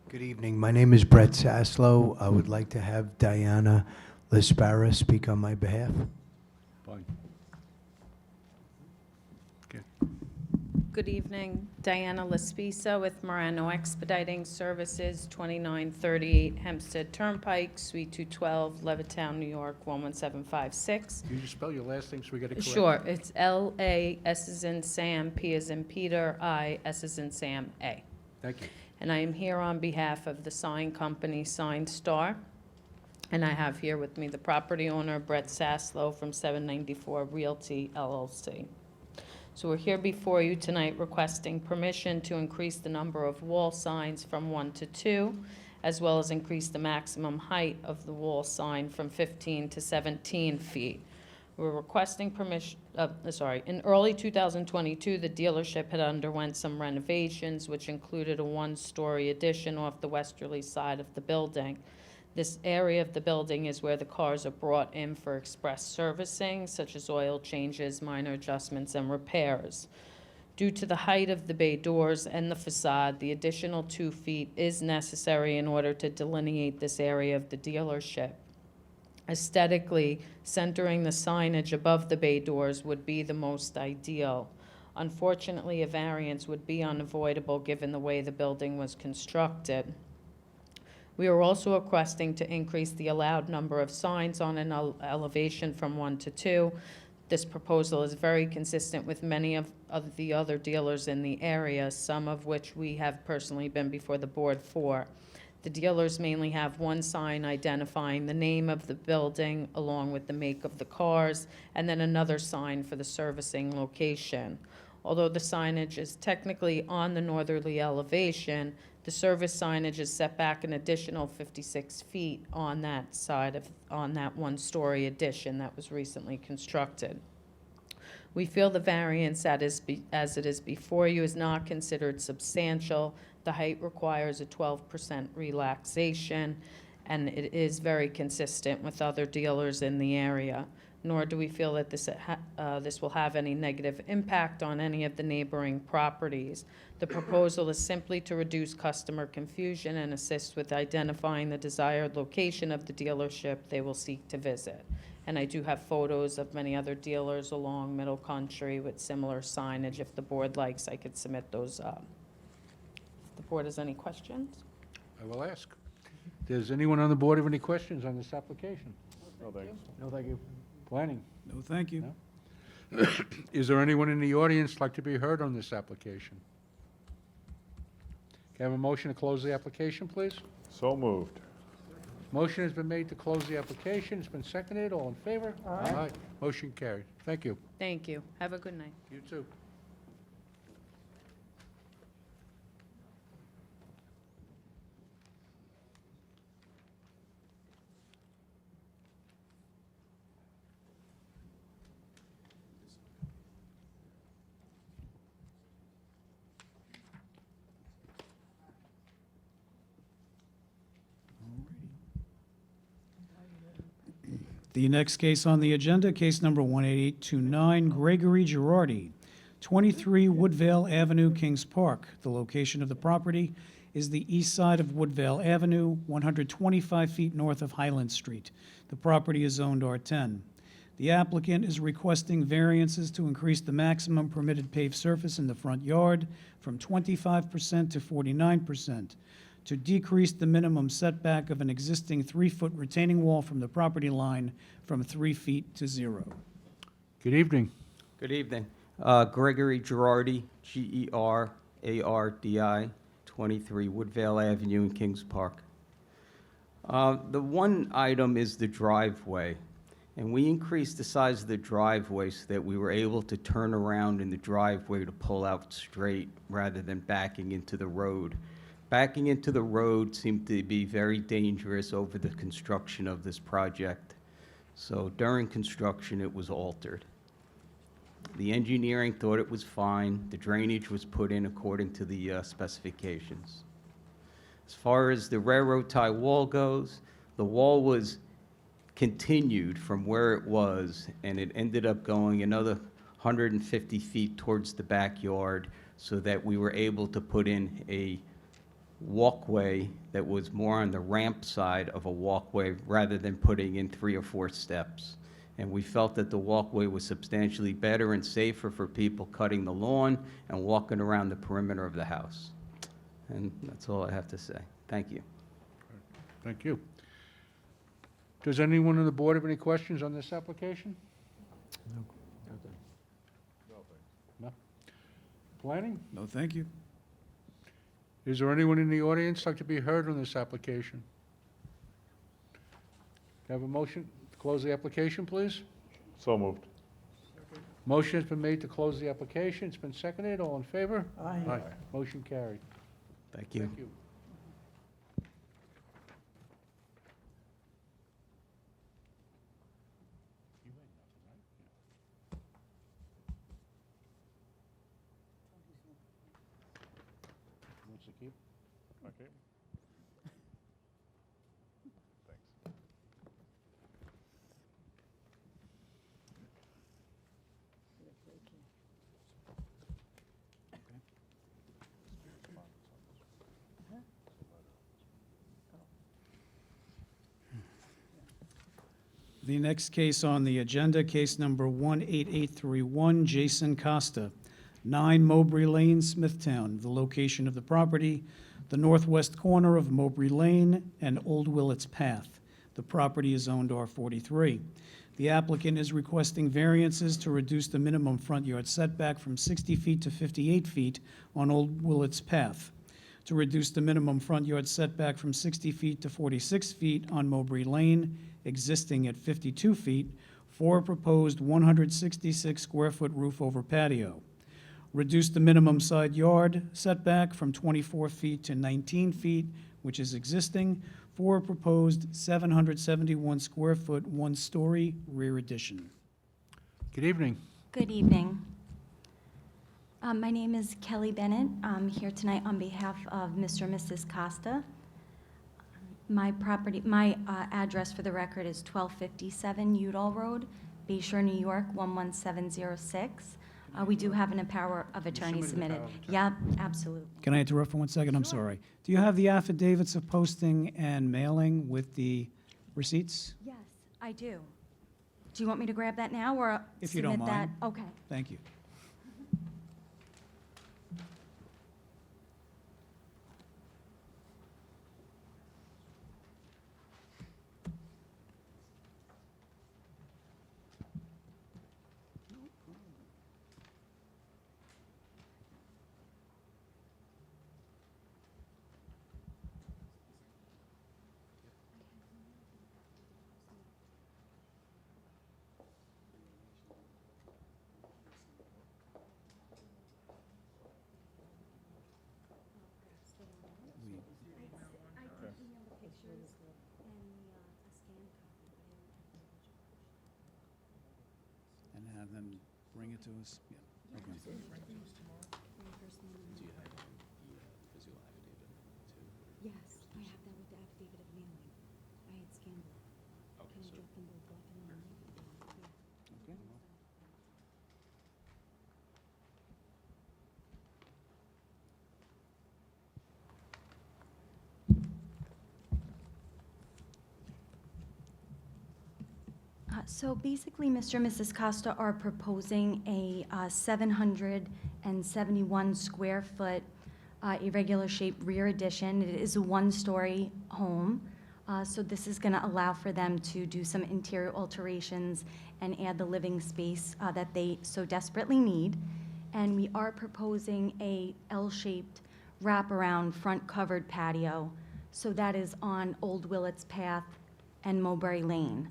Speaker 14: Good evening. My name is Brett Saslow. I would like to have Diana Lispara speak on my behalf.
Speaker 1: Fine. Okay.
Speaker 15: Good evening, Diana Laspisa with Morano Expediting Services, 2938 Hempstead Turnpike, Suite 212, Levittown, New York, 11756.
Speaker 1: Can you just spell your last name so we get it correct?
Speaker 15: Sure, it's L-A, S as in Sam, P as in Peter, I, S as in Sam, A.
Speaker 1: Thank you.
Speaker 15: And I am here on behalf of the sign company Sign Star. And I have here with me the property owner, Brett Saslow from 794 Realty LLC. So we're here before you tonight requesting permission to increase the number of wall signs from 1 to 2, as well as increase the maximum height of the wall sign from 15 to 17 feet. We're requesting permission, in early 2022, the dealership had underwent some renovations, which included a one-story addition off the westerly side of the building. This area of the building is where the cars are brought in for express servicing, such as oil changes, minor adjustments, and repairs. Due to the height of the bay doors and the facade, the additional 2 feet is necessary in order to delineate this area of the dealership. Aesthetically, centering the signage above the bay doors would be the most ideal. Unfortunately, a variance would be unavoidable given the way the building was constructed. We are also requesting to increase the allowed number of signs on an elevation from 1 to 2. This proposal is very consistent with many of the other dealers in the area, some of which we have personally been before the board for. The dealers mainly have one sign identifying the name of the building along with the make of the cars, and then another sign for the servicing location. Although the signage is technically on the northerly elevation, the service signage is set back an additional 56 feet on that side on that one-story addition that was recently constructed. We feel the variance as it is before you is not considered substantial. The height requires a 12% relaxation, and it is very consistent with other dealers in the area. Nor do we feel that this will have any negative impact on any of the neighboring properties. The proposal is simply to reduce customer confusion and assist with identifying the desired location of the dealership they will seek to visit. And I do have photos of many other dealers along Middle Country with similar signage. If the board likes, I could submit those up. If the board has any questions?
Speaker 1: I will ask. Does anyone on the board have any questions on this application?
Speaker 7: No, thanks.
Speaker 3: No, thank you.
Speaker 1: Planning?
Speaker 2: No, thank you.
Speaker 1: No? Is there anyone in the audience like to be heard on this application? Can I have a motion to close the application, please?
Speaker 7: So moved.
Speaker 1: Motion has been made to close the application. It's been seconded. All in favor? Aye. Motion carried. Thank you.
Speaker 15: Thank you. Have a good night.
Speaker 1: You too.
Speaker 2: The next case on the agenda, case number 18829, Gregory Girardi, 23 Woodvale Avenue, Kings Park. The location of the property is the east side of Woodvale Avenue, 125 feet north of Highland Street. The property is zoned R10. The applicant is requesting variances to increase the maximum permitted paved surface in the front yard from 25% to 49%, to decrease the minimum setback of an existing 3-foot retaining wall from the property line from 3 feet to 0.
Speaker 1: Good evening.
Speaker 16: Good evening. Gregory Girardi, Gerardi, 23 Woodvale Avenue in Kings Park. The one item is the driveway, and we increased the size of the driveway so that we were able to turn around in the driveway to pull out straight rather than backing into the road. Backing into the road seemed to be very dangerous over the construction of this project. So during construction, it was altered. The engineering thought it was fine. The drainage was put in according to the specifications. As far as the railroad tie wall goes, the wall was continued from where it was, and it ended up going another 150 feet towards the backyard so that we were able to put in a walkway that was more on the ramp side of a walkway rather than putting in 3 or 4 steps. And we felt that the walkway was substantially better and safer for people cutting the lawn and walking around the perimeter of the house. And that's all I have to say. Thank you.
Speaker 1: Thank you. Does anyone on the board have any questions on this application? No. Planning?
Speaker 2: No, thank you.
Speaker 1: Is there anyone in the audience like to be heard on this application? Can I have a motion to close the application, please?
Speaker 7: So moved.
Speaker 1: Motion has been made to close the application. It's been seconded. All in favor?
Speaker 4: Aye.
Speaker 1: Motion carried.
Speaker 16: Thank you.
Speaker 1: Thank you. Wants to keep?
Speaker 7: Okay. Thanks.
Speaker 2: The next case on the agenda, case number 18831, Jason Costa, 9 Mowbray Lane, Smithtown. The location of the property, the northwest corner of Mowbray Lane and Old Willets Path. The property is zoned R43. The applicant is requesting variances to reduce the minimum front yard setback from 60 feet to 58 feet on Old Willets Path, to reduce the minimum front yard setback from 60 feet to 46 feet on Mowbray Lane, existing at 52 feet, for a proposed 166-square-foot roof over patio. Reduce the minimum side yard setback from 24 feet to 19 feet, which is existing, for a proposed 771-square-foot, one-story rear addition.
Speaker 1: Good evening.
Speaker 17: Good evening. My name is Kelly Bennett. I'm here tonight on behalf of Mr. and Mrs. Costa. My address for the record is 1257 Udall Road, Bayshore, New York, 11706. We do have a power of attorney
Speaker 1: submitted a
Speaker 17: submitted.
Speaker 1: power of attorney.
Speaker 17: Yep, absolutely.
Speaker 2: Can I interrupt for 1 second? I'm sorry. Do you have the affidavits of posting and mailing with the receipts?
Speaker 17: Yes, I do. Do you want me to grab that now or
Speaker 2: If you don't
Speaker 17: submit that?
Speaker 2: mind.
Speaker 17: Okay.
Speaker 2: Thank you. And have them bring it to us? Yeah. Okay.
Speaker 17: Yes, I have that with the affidavit of mailing. I had scanned it. Can you get them both black and white?
Speaker 2: Okay.
Speaker 17: So basically, Mr. and Mrs. Costa are proposing a 771-square-foot irregular shaped rear addition. It is a one-story home. So this is going to allow for them to do some interior alterations and add the living space that they so desperately need. And we are proposing a L-shaped wraparound front covered patio. So that is on Old Willets Path and Mowbray Lane.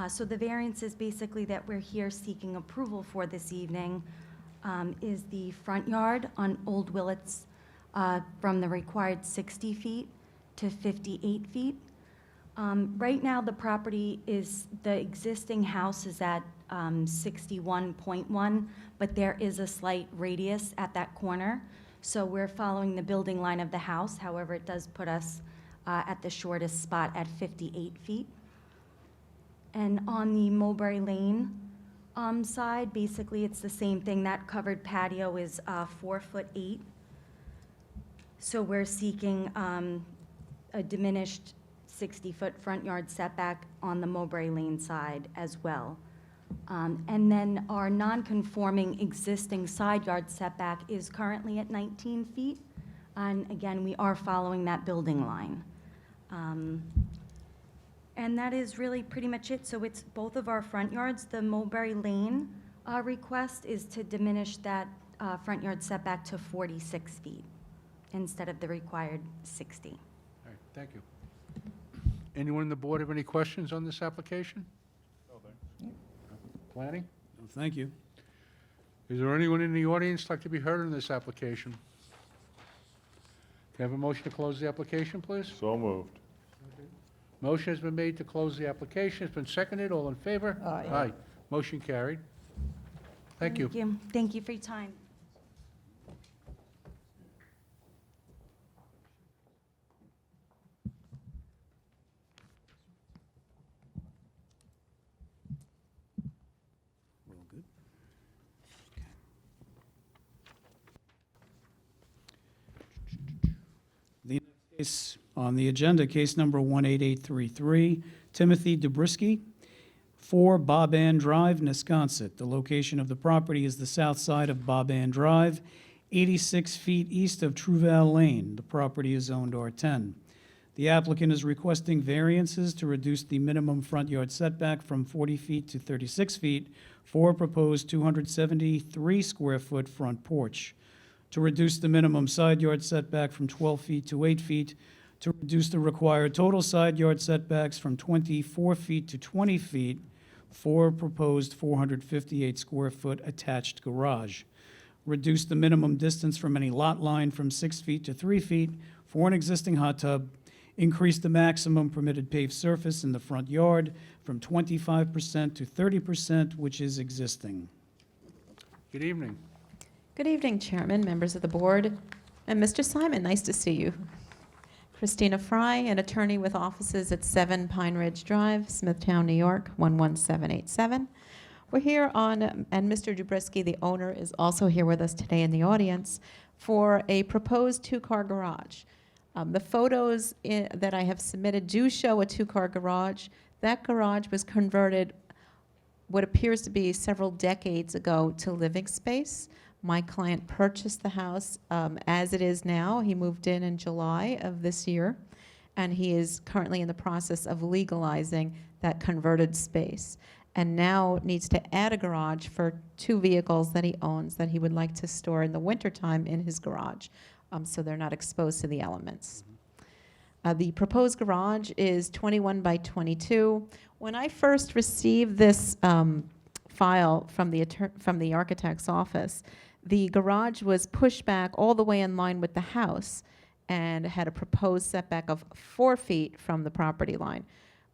Speaker 17: So the variances basically that we're here seeking approval for this evening is the front yard on Old Willets from the required 60 feet to 58 feet. Right now, the property is, the existing house is at 61.1, but there is a slight radius at that corner. So we're following the building line of the house. However, it does put us at the shortest spot at 58 feet. And on the Mowbray Lane side, basically, it's the same thing. That covered patio is 4'8". So we're seeking a diminished 60-foot front yard setback on the Mowbray Lane side as well. And then our non-conforming existing side yard setback is currently at 19 feet. And again, we are following that building line. And that is really pretty much it. So it's both of our front yards. The Mowbray Lane request is to diminish that front yard setback to 46 feet instead of the required 60.
Speaker 1: All right, thank you. Anyone on the board have any questions on this application?
Speaker 7: No, thanks.
Speaker 1: Planning?
Speaker 2: Well, thank you.
Speaker 1: Is there anyone in the audience like to be heard on this application? Can I have a motion to close the application, please?
Speaker 7: So moved.
Speaker 1: Motion has been made to close the application. It's been seconded. All in favor?
Speaker 4: Aye.
Speaker 1: Aye. Motion carried. Thank you.
Speaker 17: Thank you for your time.
Speaker 2: We're all good? The next case on the agenda, case number 18833, Timothy Dobrisky, 4 Bob Ann Drive, Nesconset. The location of the property is the south side of Bob Ann Drive, 86 feet east of Truval Lane. The property is zoned R10. The applicant is requesting variances to reduce the minimum front yard setback from 40 feet to 36 feet for a proposed 273-square-foot front porch, to reduce the minimum side yard setback from 12 feet to 8 feet, to reduce the required total side yard setbacks from 24 feet to 20 feet for a proposed 458-square-foot attached garage, reduce the minimum distance from any lot line from 6 feet to 3 feet for an existing hot tub, increase the maximum permitted paved surface in the front yard from 25% to 30%, which is existing.
Speaker 1: Good evening.
Speaker 18: Good evening, Chairman, members of the board, and Mr. Simon, nice to see you. Christina Fry, an attorney with offices at 7 Pine Ridge Drive, Smithtown, New York, 11787. We're here on, and Mr. Dubrisky, the owner, is also here with us today in the audience for a proposed two-car garage. The photos that I have submitted do show a two-car garage. That garage was converted what appears to be several decades ago to living space. My client purchased the house as it is now. He moved in July of this year, and he is currently in the process of legalizing that converted space, and now needs to add a garage for 2 vehicles that he owns that he would like to store in the wintertime in his garage, so they're not exposed to the elements. The proposed garage is 21 by 22. When I first received this file from the architect's office, the garage was pushed back all the way in line with the house and had a proposed setback of 4 feet from the property line.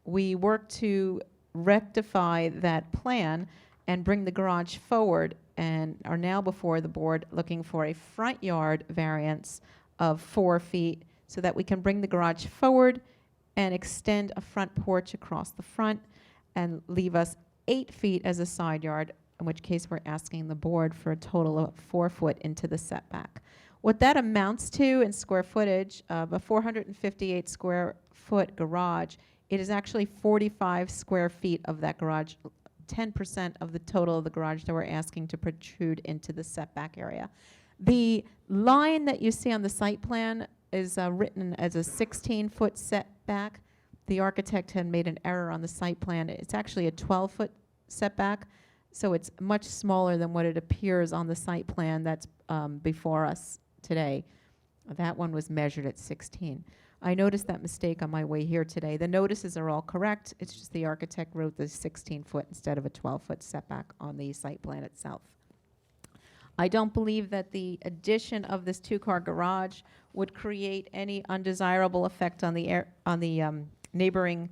Speaker 18: We worked to rectify that plan and bring the garage forward, and are now before the board looking for a front yard variance of 4 feet so that we can bring the garage forward and extend a front porch across the front and leave us 8 feet as a side yard, in which case we're asking the board for a total of 4 foot into the setback. What that amounts to in square footage of a 458 square foot garage, it is actually 45 square feet of that garage, 10% of the total of the garage that we're asking to protrude into the setback area. The line that you see on the site plan is written as a 16-foot setback. The architect had made an error on the site plan. It's actually a 12-foot setback, so it's much smaller than what it appears on the site plan that's before us today. That one was measured at 16. I noticed that mistake on my way here today. The notices are all correct. It's just the architect wrote the 16-foot instead of a 12-foot setback on the site plan itself. I don't believe that the addition of this 2-car garage would create any undesirable effect on the neighboring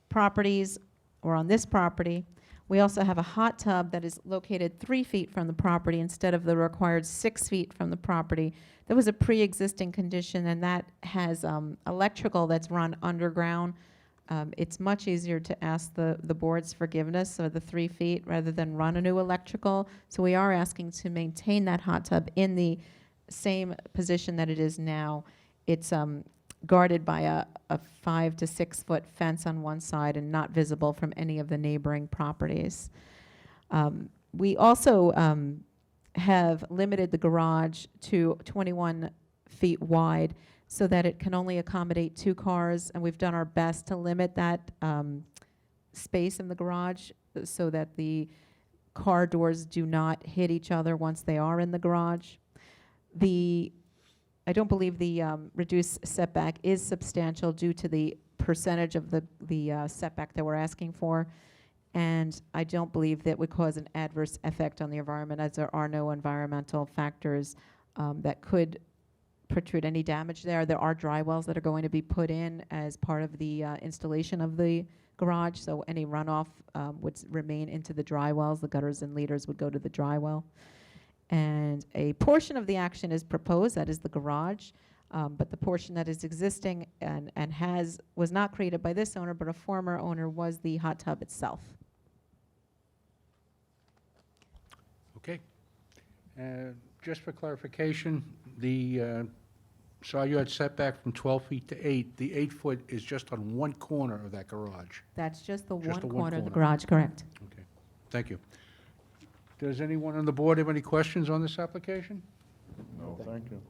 Speaker 18: properties or on this property. We also have a hot tub that is located 3 feet from the property instead of the required 6 feet from the property. There was a pre-existing condition, and that has electrical that's run underground. It's much easier to ask the board's forgiveness of the 3 feet rather than run a new electrical. So we are asking to maintain that hot tub in the same position that it is now. It's guarded by a 5 to 6 foot fence on one side and not visible from any of the neighboring properties. We also have limited the garage to 21 feet wide so that it can only accommodate 2 cars, and we've done our best to limit that space in the garage so that the car doors do not hit each other once they are in the garage. I don't believe the reduced setback is substantial due to the percentage of the setback that we're asking for, and I don't believe that would cause an adverse effect on the environment, as there are no environmental factors that could protrude any damage there. There are dry wells that are going to be put in as part of the installation of the garage, so any runoff would remain into the dry wells. The gutters and leaders would go to the dry well. And a portion of the action is proposed, that is the garage, but the portion that is existing and was not created by this owner, but a former owner, was the hot tub itself.
Speaker 1: Okay. Just for clarification, the saw you had setback from 12 feet to 8. The 8-foot is just on one corner of that garage.
Speaker 18: That's just the
Speaker 1: Just
Speaker 18: one
Speaker 1: the one
Speaker 18: corner of the
Speaker 1: corner.
Speaker 18: garage, correct?
Speaker 1: Okay, thank you. Does anyone on the board have any questions on this application?
Speaker 7: No, thank you.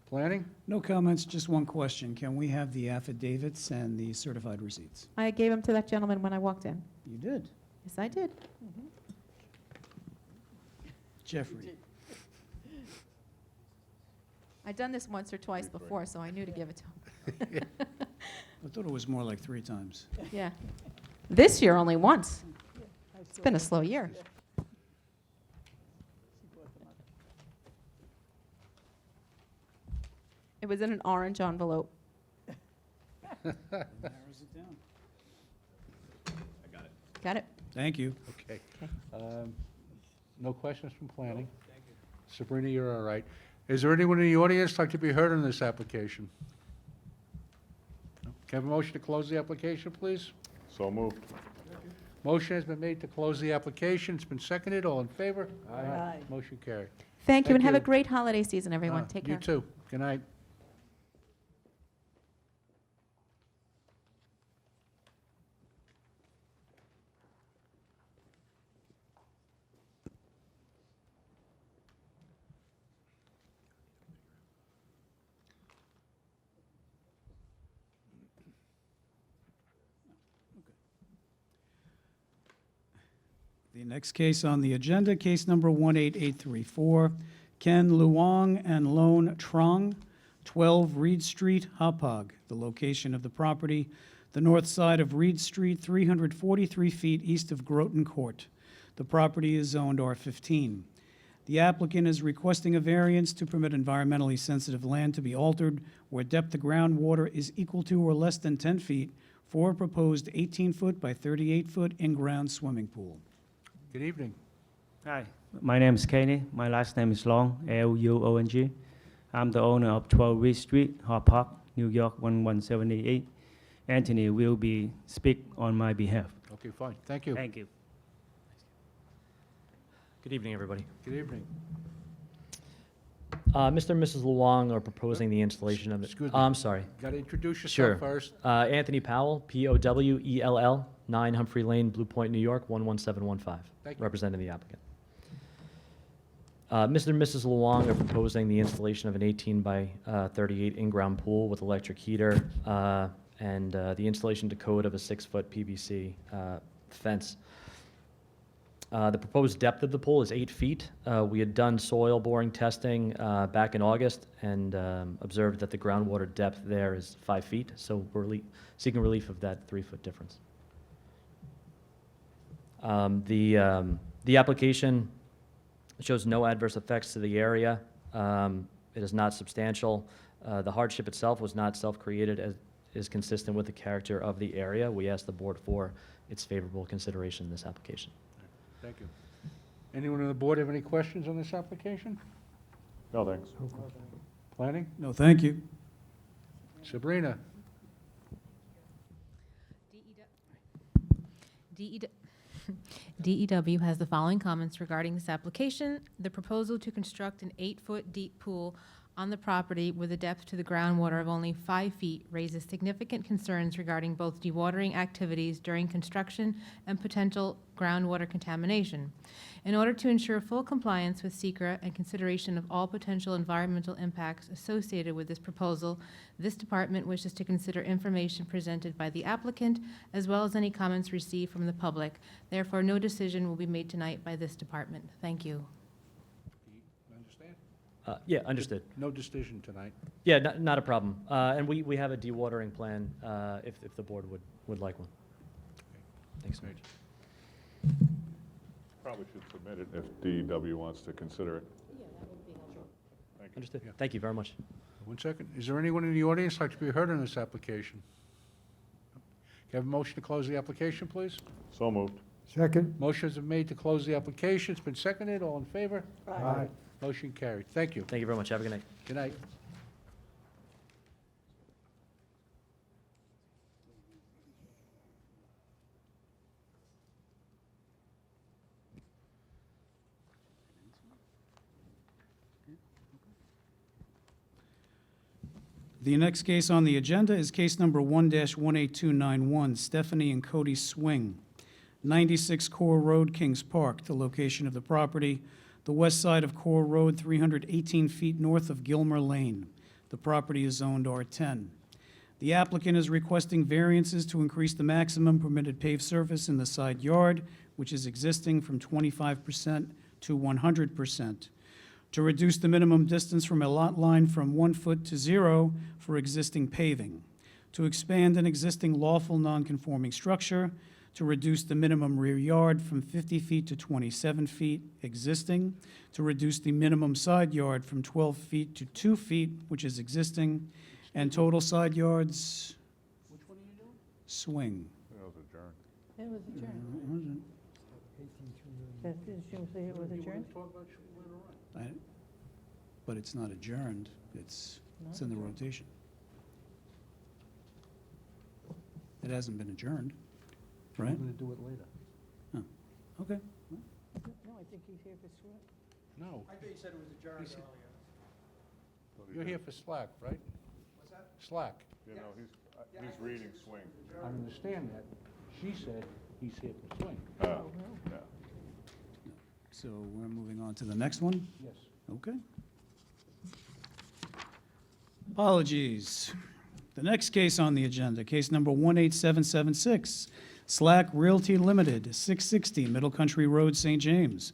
Speaker 1: Planning?
Speaker 2: No comments, just one question. Can we have the affidavits and the certified receipts?
Speaker 18: I gave them to that gentleman when I walked in.
Speaker 2: You did.
Speaker 18: Yes, I did.
Speaker 2: Jeffrey.
Speaker 18: I'd done this once or twice before, so I knew to give it to him.
Speaker 2: I thought it was more like 3 times.
Speaker 18: Yeah. This year, only once. It's been a slow year. It was in an orange envelope.
Speaker 2: Narrows it down.
Speaker 18: Got it?
Speaker 2: Thank you.
Speaker 1: Okay. No questions from planning? Sabrina, you're all right. Is there anyone in the audience like to be heard on this application? No? Can I have a motion to close the application, please?
Speaker 7: So moved.
Speaker 1: Motion has been made to close the application. It's been seconded. All in favor?
Speaker 10: Aye.
Speaker 1: Motion carried.
Speaker 18: Thank you, and have a
Speaker 1: you.
Speaker 18: great holiday season, everyone.
Speaker 1: Uh,
Speaker 18: Take care.
Speaker 1: You too. Good night.
Speaker 2: The next case on the agenda, case number 18834, Ken Luong and Lone Trong, 12 Reed Street, Hauppauge. The location of the property, the north side of Reed Street, 343 feet east of Groton Court. The property is zoned R15. The applicant is requesting a variance to permit environmentally sensitive land to be altered where depth of groundwater is equal to or less than 10 feet for a proposed 18-foot by 38-foot in-ground swimming pool.
Speaker 1: Good evening.
Speaker 19: Hi, my name is Kenny. My last name is Long, L-U-O-N-G. I'm the owner of 12 Reed Street, Hauppauge, New York 11788. Anthony will be speak on my behalf.
Speaker 1: Okay, fine. Thank you.
Speaker 19: Thank you.
Speaker 20: Good evening, everybody.
Speaker 1: Good evening.
Speaker 20: Mr. and Mrs. Luong are proposing the installation of it.
Speaker 1: Excuse me.
Speaker 20: Oh, I'm sorry.
Speaker 1: Got to introduce
Speaker 20: Sure.
Speaker 1: yourself first.
Speaker 20: Anthony Powell, Powell, 9 Humphrey Lane, Blue Point, New York, 11715.
Speaker 1: Thank you.
Speaker 20: Representing the applicant. Mr. and Mrs. Luong are proposing the installation of an 18 by 38 in-ground pool with electric heater and the installation to code of a 6-foot PVC fence. The proposed depth of the pool is 8 feet. We had done soil boring testing back in August and observed that the groundwater depth there is 5 feet, so we're seeking relief of that 3-foot difference. The application shows no adverse effects to the area. It is not substantial. The hardship itself was not self-created, as is consistent with the character of the area. We ask the board for its favorable consideration in this application.
Speaker 1: Thank you. Anyone on the board have any questions on this application?
Speaker 7: No, thanks.
Speaker 1: Planning?
Speaker 2: No, thank you.
Speaker 1: Sabrina?
Speaker 8: DEW has the following comments regarding this application. The proposal to construct an 8-foot deep pool on the property with a depth to the groundwater of only 5 feet raises significant concerns regarding both dewatering activities during construction and potential groundwater contamination. In order to ensure full compliance with SECRA and consideration of all potential environmental impacts associated with this proposal, this department wishes to consider information presented by the applicant as well as any comments received from the public. Therefore, no decision will be made tonight by this department. Thank you.
Speaker 1: Understand?
Speaker 20: Yeah, understood.
Speaker 1: No decision tonight.
Speaker 20: Yeah, not a problem. And we have a dewatering plan if the board would like one. Thanks so much.
Speaker 7: Probably should submit it if DEW wants to consider it. Thank you.
Speaker 20: Understood. Thank you very much.
Speaker 1: 1 second. Is there anyone in the audience like to be heard on this application? Can I have a motion to close the application, please?
Speaker 7: So moved.
Speaker 10: Second.
Speaker 1: Motion has been made to close the application. It's been seconded. All in favor?
Speaker 10: Aye.
Speaker 1: Motion carried. Thank you.
Speaker 20: Thank you very much. Have a good night.
Speaker 1: Good night.
Speaker 2: The next case on the agenda is case number 1-18291, Stephanie and Cody Swing, 96 Core Road, Kings Park. The location of the property, the west side of Core Road, 318 feet north of Gilmer Lane. The property is zoned R10. The applicant is requesting variances to increase the maximum permitted paved surface in the side yard, which is existing, from 25% to 100%. To reduce the minimum distance from a lot line from 1 foot to 0 for existing paving, to expand an existing lawful nonconforming structure, to reduce the minimum rear yard from 50 feet to 27 feet existing, to reduce the minimum side yard from 12 feet to 2 feet, which is existing, and total side yards. Which one are you doing? Swing.
Speaker 7: That was adjourned.
Speaker 15: It was adjourned. Did you say it was adjourned?
Speaker 2: But it's not adjourned, it's in the rotation. It hasn't been adjourned, right?
Speaker 1: I'm going to do it later.
Speaker 2: Oh, okay.
Speaker 15: No, I think he's here for swear.
Speaker 1: No.
Speaker 10: I thought you said it was adjourned
Speaker 1: He said-
Speaker 10: earlier.
Speaker 1: You're here for Slack, right?
Speaker 10: What's that?
Speaker 1: Slack.
Speaker 7: You know, he's reading swing.
Speaker 1: I understand that. She said he's here for Swing.
Speaker 7: Oh, yeah.
Speaker 2: So we're moving on to the next one?
Speaker 1: Yes.
Speaker 2: Okay. Apologies. The next case on the agenda, case number 18776, Slack Realty Limited, 660 Middle Country Road, St. James.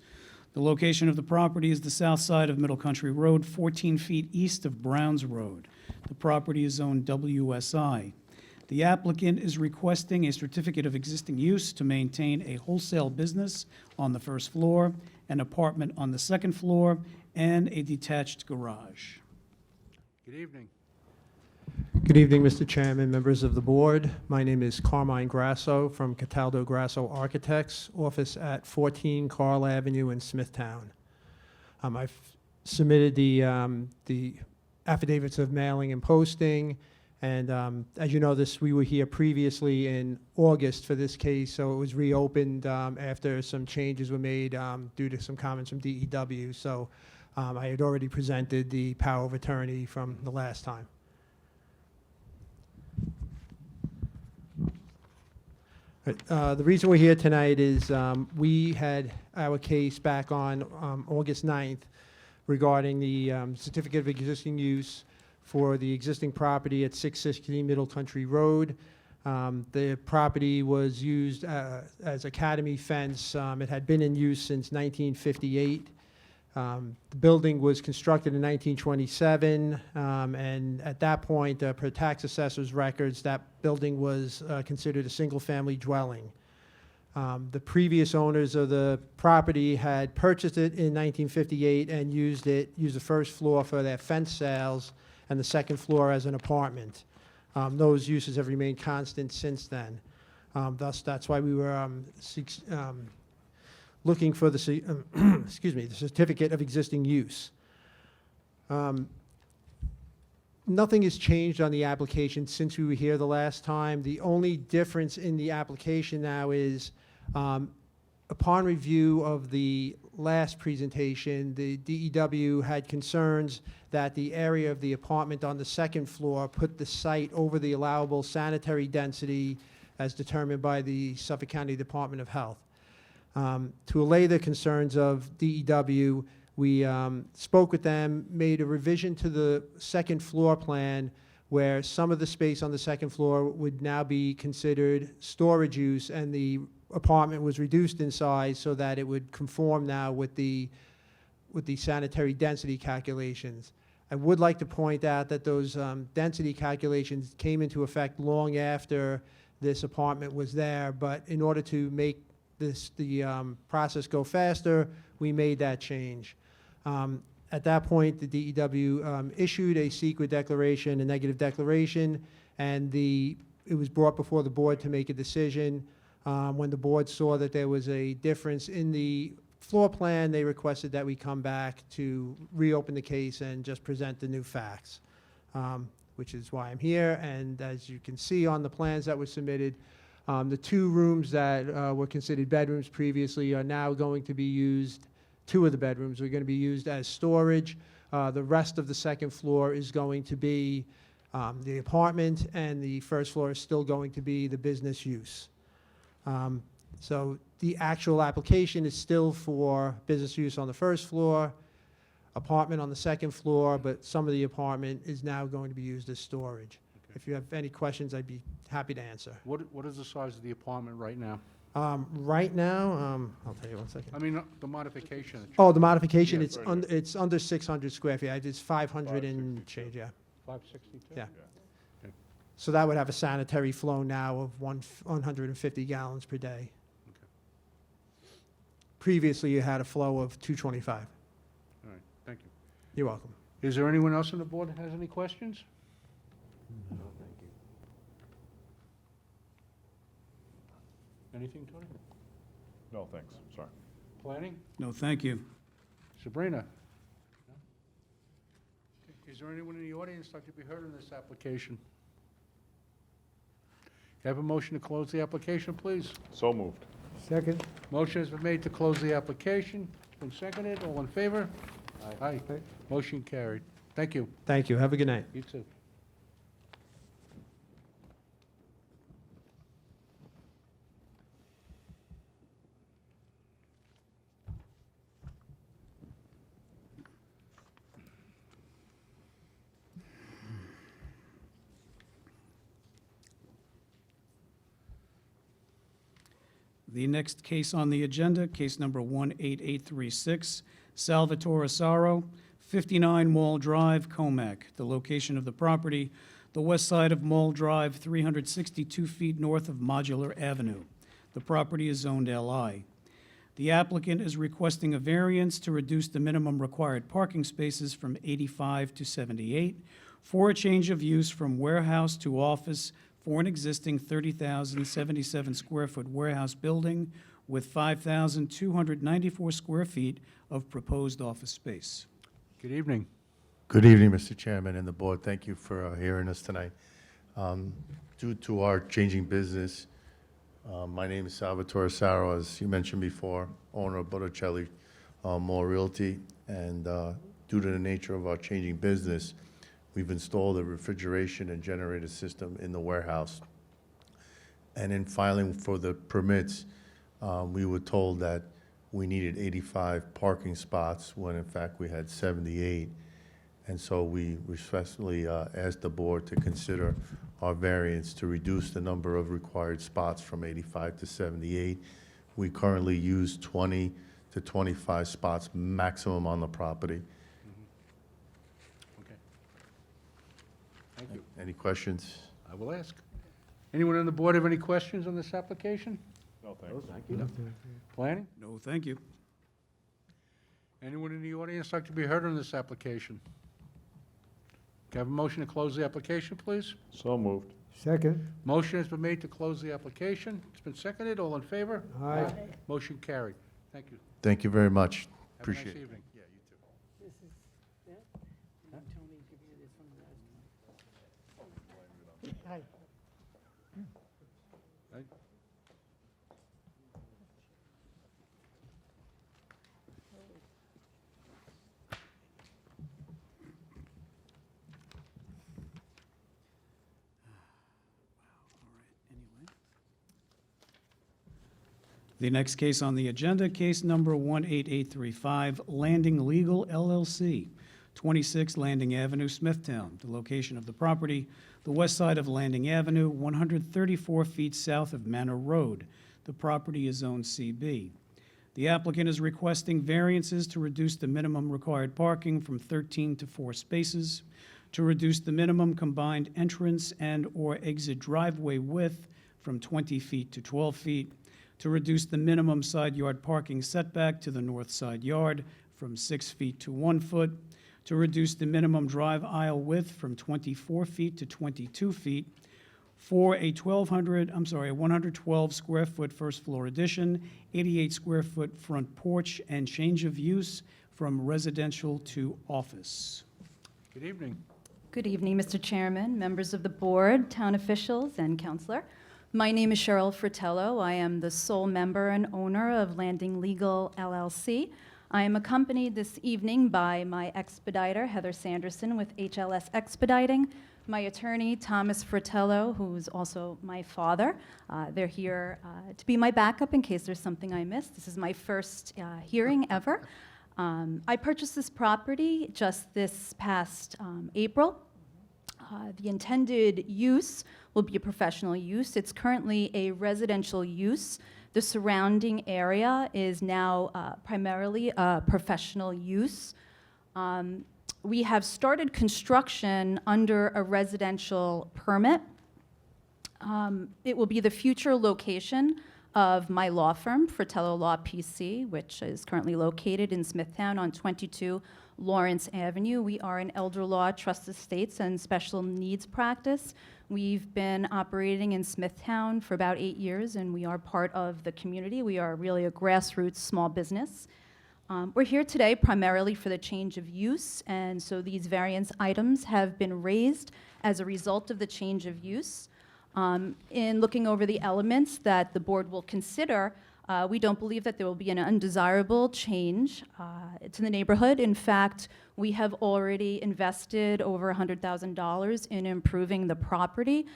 Speaker 2: The location of the property is the south side of Middle Country Road, 14 feet east of Browns Road. The property is zoned WSI. The applicant is requesting a certificate of existing use to maintain a wholesale business on the first floor, an apartment on the second floor, and a detached garage.
Speaker 1: Good evening.
Speaker 21: Good evening, Mr. Chairman, members of the board. My name is Carmine Grasso from Cataldo Grasso Architects, office at 14 Carl Avenue in Smithtown. I've submitted the affidavits of mailing and posting, and as you know, we were here previously in August for this case, so it was reopened after some changes were made due to some comments from DEW. So I had already presented the power of attorney from the last time. The reason we're here tonight is we had our case back on August 9th regarding the certificate of existing use for the existing property at 660 Middle Country Road. The property was used as academy fence. It had been in use since 1958. The building was constructed in 1927, and at that point, per tax assessor's records, that building was considered a single-family dwelling. The previous owners of the property had purchased it in 1958 and used the first floor for their fence sales and the second floor as an apartment. Those uses have remained constant since then. Thus, that's why we were looking for the excuse me, the certificate of existing use. Nothing has changed on the application since we were here the last time. The only difference in the application now is, upon review of the last presentation, the DEW had concerns that the area of the apartment on the second floor put the site over the allowable sanitary density as determined by the Suffolk County Department of Health. To allay the concerns of DEW, we spoke with them, made a revision to the second floor plan where some of the space on the second floor would now be considered storage use, and the apartment was reduced in size so that it would conform now with the sanitary density calculations. I would like to point out that those density calculations came into effect long after this apartment was there, but in order to make the process go faster, we made that change. At that point, the DEW issued a secret declaration, a negative declaration, and it was brought before the board to make a decision. When the board saw that there was a difference in the floor plan, they requested that we come back to reopen the case and just present the new facts, which is why I'm here. And as you can see on the plans that were submitted, the two rooms that were considered bedrooms previously are now going to be used. Two of the bedrooms are going to be used as storage. The rest of the second floor is going to be The apartment and the first floor is still going to be the business use. So the actual application is still for business use on the first floor, apartment on the second floor, but some of the apartment is now going to be used as storage. If you have any questions, I'd be happy to answer.
Speaker 1: What is the size of the apartment right now?
Speaker 21: Right now, I'll tell you one second.
Speaker 1: I mean, the modification.
Speaker 21: Oh, the modification,
Speaker 7: Yeah,
Speaker 21: it's
Speaker 7: right here.
Speaker 21: it's under 600 square feet. It's 500 and
Speaker 7: 562.
Speaker 21: change, yeah.
Speaker 1: 562?
Speaker 21: Yeah.
Speaker 1: Okay.
Speaker 21: So that would have a sanitary flow now of 150 gallons per day. Previously, you had a flow of 225.
Speaker 1: All right, thank you.
Speaker 21: You're welcome.
Speaker 1: Is there anyone else on the board that has any questions? Anything, Tony?
Speaker 7: No, thanks, sorry.
Speaker 1: Planning?
Speaker 2: No, thank you.
Speaker 1: Sabrina? No? Okay, is there anyone in the audience like to be heard on this application? Have a motion to close the application, please?
Speaker 7: So moved.
Speaker 10: Second.
Speaker 1: Motion has been made to close the application. It's been seconded. All in favor? Aye. Motion carried. Thank you.
Speaker 21: Thank you. Have a good night.
Speaker 1: You too.
Speaker 2: The next case on the agenda, case number 18836, Salvatore Asaro, 59 Mall Drive, Comac. The location of the property, the west side of Mall Drive, 362 feet north of Modular Avenue. The property is zoned LI. The applicant is requesting a variance to reduce the minimum required parking spaces from 85 to 78 for a change of use from warehouse to office for an existing 30,077 square foot warehouse building with 5,294 square feet of proposed office space.
Speaker 1: Good evening.
Speaker 6: Good evening, Mr. Chairman and the board. Thank you for hearing us tonight. Due to our changing business, my name is Salvatore Asaro, as you mentioned before, owner of Botticelli Mall Realty, and due to the nature of our changing business, we've installed a refrigeration and generator system in the warehouse. And in filing for the permits, we were told that we needed 85 parking spots when in fact we had 78. And so we respectfully asked the board to consider our variance to reduce the number of required spots from 85 to 78. We currently use 20 to 25 spots maximum on the property.
Speaker 1: Okay. Thank you.
Speaker 6: Any questions?
Speaker 1: I will ask. Anyone on the board have any questions on this application?
Speaker 7: No, thanks.
Speaker 1: Thank you. Planning?
Speaker 2: No, thank you.
Speaker 1: Anyone in the audience like to be heard on this application? Can I have a motion to close the application, please?
Speaker 7: So moved.
Speaker 10: Second.
Speaker 1: Motion has been made to close the application. It's been seconded. All in favor?
Speaker 10: Aye.
Speaker 1: Motion carried. Thank you.
Speaker 6: Thank you very much.
Speaker 1: Have a nice
Speaker 6: Appreciate it.
Speaker 1: evening.
Speaker 10: This is that? And Tony give you this one last time. Hi.
Speaker 1: Right?
Speaker 2: The next case on the agenda, case number 18835, Landing Legal LLC, 26 Landing Avenue, Smithtown. The location of the property, the west side of Landing Avenue, 134 feet south of Manor Road. The property is zoned CB. The applicant is requesting variances to reduce the minimum required parking from 13 to 4 spaces, to reduce the minimum combined entrance and/or exit driveway width from 20 feet to 12 feet, to reduce the minimum side yard parking setback to the north side yard from 6 feet to 1 foot, to reduce the minimum drive aisle width from 24 feet to 22 feet, for a 112 square foot first floor addition, 88 square foot front porch, and change of use from residential to office.
Speaker 1: Good evening.
Speaker 22: Good evening, Mr. Chairman, members of the board, town officials, and counselor. My name is Cheryl Fratello. I am the sole member and owner of Landing Legal LLC. I am accompanied this evening by my expediter, Heather Sanderson, with HLS Expediting, my attorney, Thomas Fratello, who's also my father. They're here to be my backup in case there's something I missed. This is my first hearing ever. I purchased this property just this past April. The intended use will be a professional use. It's currently a residential use. The surrounding area is now primarily a professional use. We have started construction under a residential permit. It will be the future location of my law firm, Fratello Law PC, which is currently located in Smithtown on 22 Lawrence Avenue. We are an elder law, trust estates, and special needs practice. We've been operating in Smithtown for about 8 years, and we are part of the community. We are really a grassroots small business. We're here today primarily for the change of use, and so these variance items have been raised as a result of the change of use. In looking over the elements that the board will consider, we don't believe that there will be an undesirable change to the neighborhood. In fact, we have already invested over $100,000 in improving the property.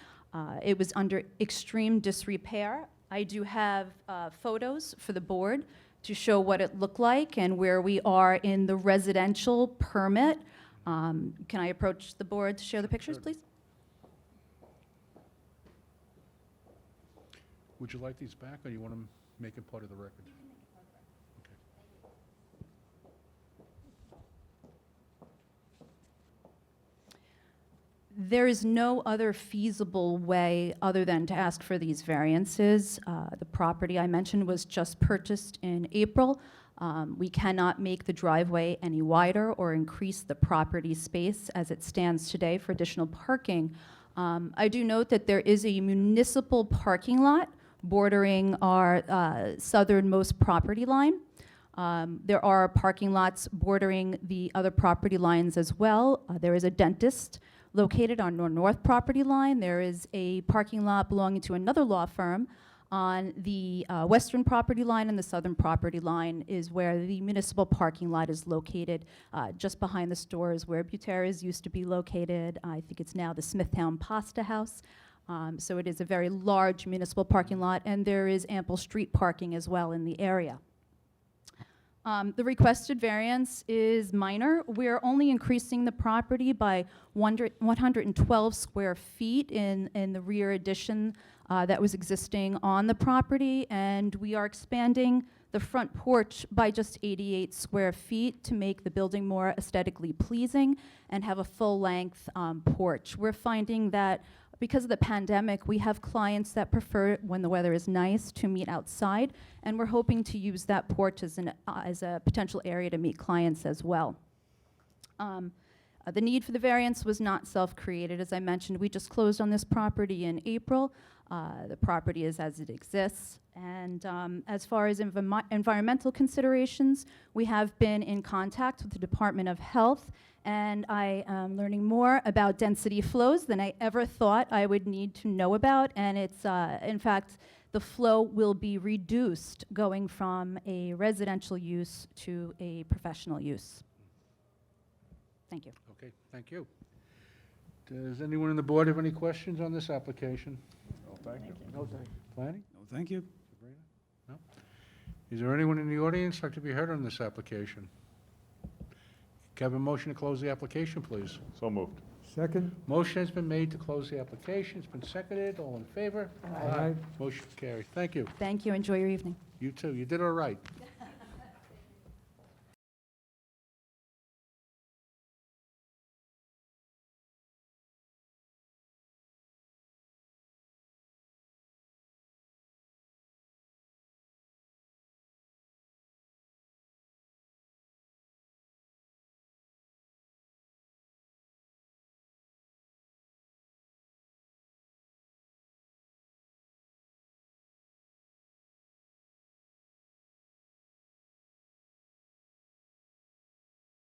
Speaker 22: It was under extreme disrepair. I do have photos for the board to show what it looked like and where we are in the residential permit. Can I approach the board to share the pictures, please?
Speaker 1: Would you like these back, or you want to make it part of the record? Okay.
Speaker 22: There is no other feasible way other than to ask for these variances. The property I mentioned was just purchased in April. We cannot make the driveway any wider or increase the property space as it stands today for additional parking. I do note that there is a municipal parking lot bordering our southernmost property line. There are parking lots bordering the other property lines as well. There is a dentist located on our north property line. There is a parking lot belonging to another law firm on the western property line, and the southern property line is where the municipal parking lot is located, just behind the stores where Butera's used to be located. I think it's now the Smithtown Pasta House. So it is a very large municipal parking lot, and there is ample street parking as well in the area. The requested variance is minor. We're only increasing the property by 112 square feet in the rear addition that was existing on the property, and we are expanding the front porch by just 88 square feet to make the building more aesthetically pleasing and have a full-length porch. We're finding that because of the pandemic, we have clients that prefer, when the weather is nice, to meet outside, and we're hoping to use that porch as a potential area to meet clients as well. The need for the variance was not self-created. As I mentioned, we just closed on this property in April. The property is as it exists. And as far as environmental considerations, we have been in contact with the Department of Health, and I am learning more about density flows than I ever thought I would need to know about. And it's, in fact, the flow will be reduced going from a residential use to a professional use. Thank you.
Speaker 1: Okay, thank you. Does anyone on the board have any questions on this application?
Speaker 7: No, thank you.
Speaker 1: No, thank you. Planning?
Speaker 2: No, thank you.
Speaker 1: Sabrina? No? Is there anyone in the audience like to be heard on this application? Can I have a motion to close the application, please?
Speaker 7: So moved.
Speaker 21: Second?
Speaker 1: Motion has been made to close the application. It's been seconded. All in favor?
Speaker 21: Aye.
Speaker 1: Motion carried. Thank you.
Speaker 22: Thank you. Enjoy your evening.
Speaker 1: You too. You did all right.